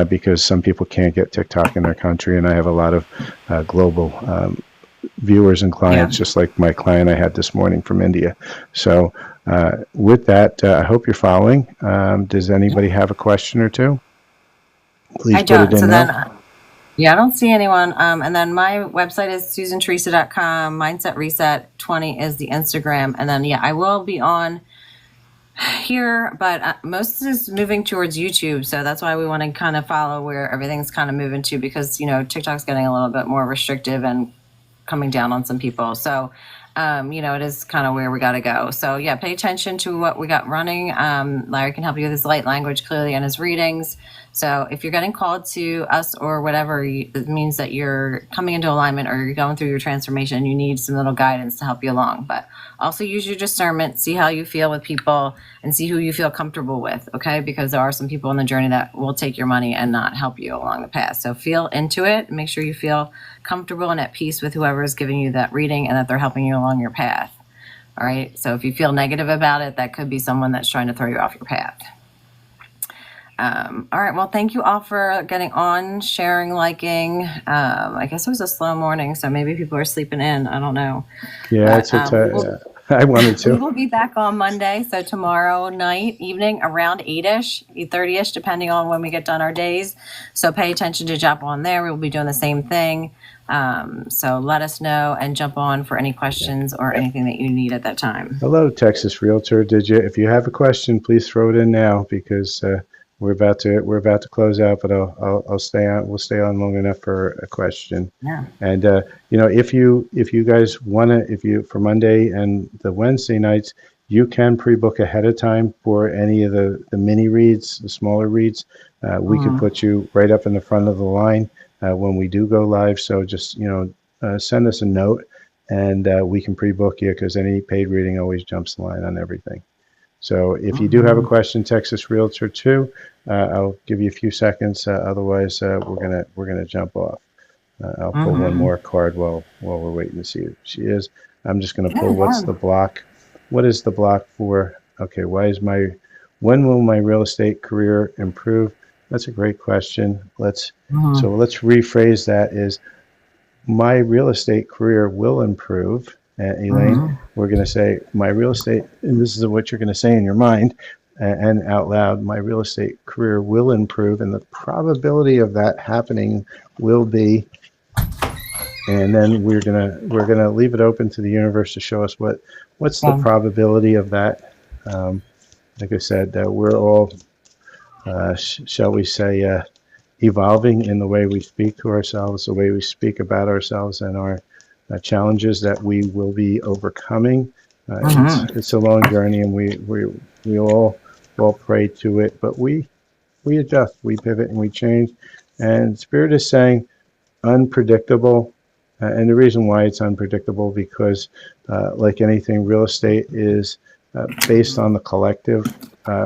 because some people can't get TikTok in their country, and I have a lot of global viewers and clients, just like my client I had this morning from India. So with that, I hope you're following. Does anybody have a question or two? Please put it in now. Yeah, I don't see anyone. And then my website is susantheresa.com. Mindset Reset 20 is the Instagram. And then, I will be on here, but most is moving towards YouTube. So that's why we want to kind of follow where everything's kind of moving to, because, TikTok's getting a little bit more restrictive and coming down on some people. So, it is kind of where we got to go. So pay attention to what we got running. Larry can help you with his light language clearly and his readings. So if you're getting called to us or whatever, it means that you're coming into alignment or you're going through your transformation. You need some little guidance to help you along, but also use your discernment, see how you feel with people and see who you feel comfortable with. Okay. Because there are some people on the journey that will take your money and not help you along the path. So feel into it. Make sure you feel comfortable and at peace with whoever is giving you that reading and that they're helping you along your path. All right. So if you feel negative about it, that could be someone that's trying to throw you off your path. All right. Well, thank you all for getting on, sharing, liking. I guess it was a slow morning, so maybe people are sleeping in. I don't know. Yeah, I wanted to. We will be back on Monday, so tomorrow evening, around 8-ish, 8:30-ish, depending on when we get done our days. So pay attention to jump on there. We will be doing the same thing. So let us know and jump on for any questions or anything that you need at that time. Hello, Texas Realtor. If you have a question, please throw it in now, because we're about to close out, but I'll stay on. We'll stay on long enough for a question. Yeah. And if you guys want to, for Monday and the Wednesday nights, you can pre-book ahead of time for any of the mini reads, the smaller reads. We could put you right up in the front of the line when we do go live. So just send us a note, and we can pre-book you, because any paid reading always jumps the line on everything. So if you do have a question, Texas Realtor 2, I'll give you a few seconds. Otherwise, we're gonna jump off. I'll pull one more card while we're waiting to see who she is. I'm just gonna pull what's the block. What is the block for? Okay, when will my real estate career improve? That's a great question. Let's rephrase that is, my real estate career will improve. Elaine, we're going to say my real estate, and this is what you're going to say in your mind and out loud, my real estate career will improve, and the probability of that happening will be, and then we're going to leave it open to the universe to show us what's the probability of that. Like I said, we're all, shall we say, evolving in the way we speak to ourselves, the way we speak about ourselves, and our challenges that we will be overcoming. It's a long journey, and we all pray to it, but we adjust, we pivot, and we change. And Spirit is saying unpredictable, and the reason why it's unpredictable, because like anything, real estate is based on the collective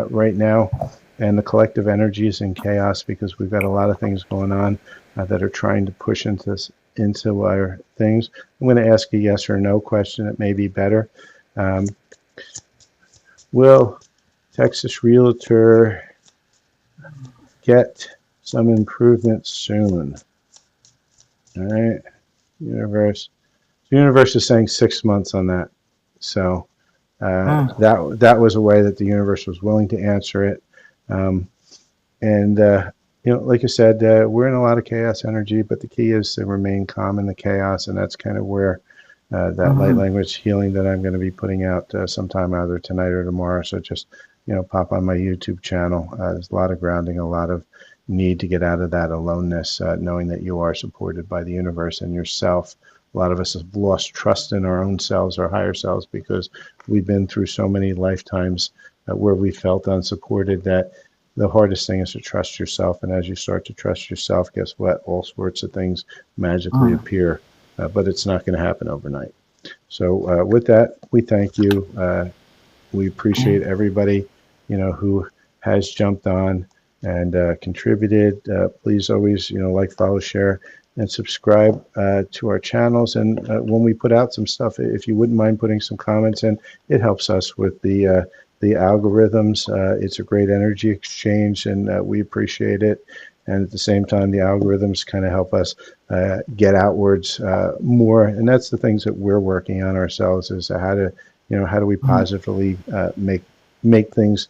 right now, and the collective energy is in chaos, because we've got a lot of things going on that are trying to push into our things. I'm going to ask a yes or no question. It may be better. Will Texas Realtor, get some improvement soon. All right, universe. The universe is saying 6 months on that. So that was a way that the universe was willing to answer it. And like I said, we're in a lot of chaos energy, but the key is to remain calm in the chaos, and that's kind of where that light language healing that I'm going to be putting out sometime either tonight or tomorrow. So just pop on my YouTube channel. There's a lot of grounding, a lot of need to get out of that aloneness, knowing that you are supported by the universe and yourself. A lot of us have lost trust in our own selves, our higher selves, because we've been through so many lifetimes where we felt unsupported that the hardest thing is to trust yourself. And as you start to trust yourself, guess what? All sorts of things magically appear, but it's not going to happen overnight. So with that, we thank you. We appreciate everybody, who has jumped on and contributed. Please always, like, follow, share, and subscribe to our channels. And when we put out some stuff, if you wouldn't mind putting some comments in, it helps us with the algorithms. It's a great energy exchange, and we appreciate it. And at the same time, the algorithms kind of help us get outwards more. And that's the things that we're working on ourselves, is how do we positively make things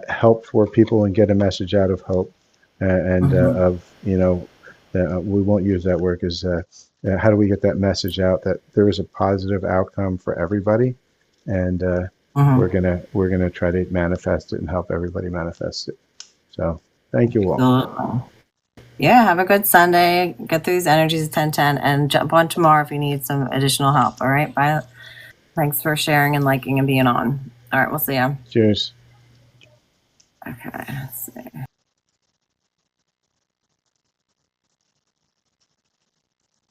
help for people and get a message out of hope and we won't use that word, as how do we get that message out that there is a positive outcome for everybody, and we're gonna try to manifest it and help everybody manifest it. So thank you all. Yeah, have a good Sunday. Get through these energies at 10:10 and jump on tomorrow if you need some additional help. All right. Bye. Thanks for sharing and liking and being on. All right, we'll see you. Cheers. Okay, let's see.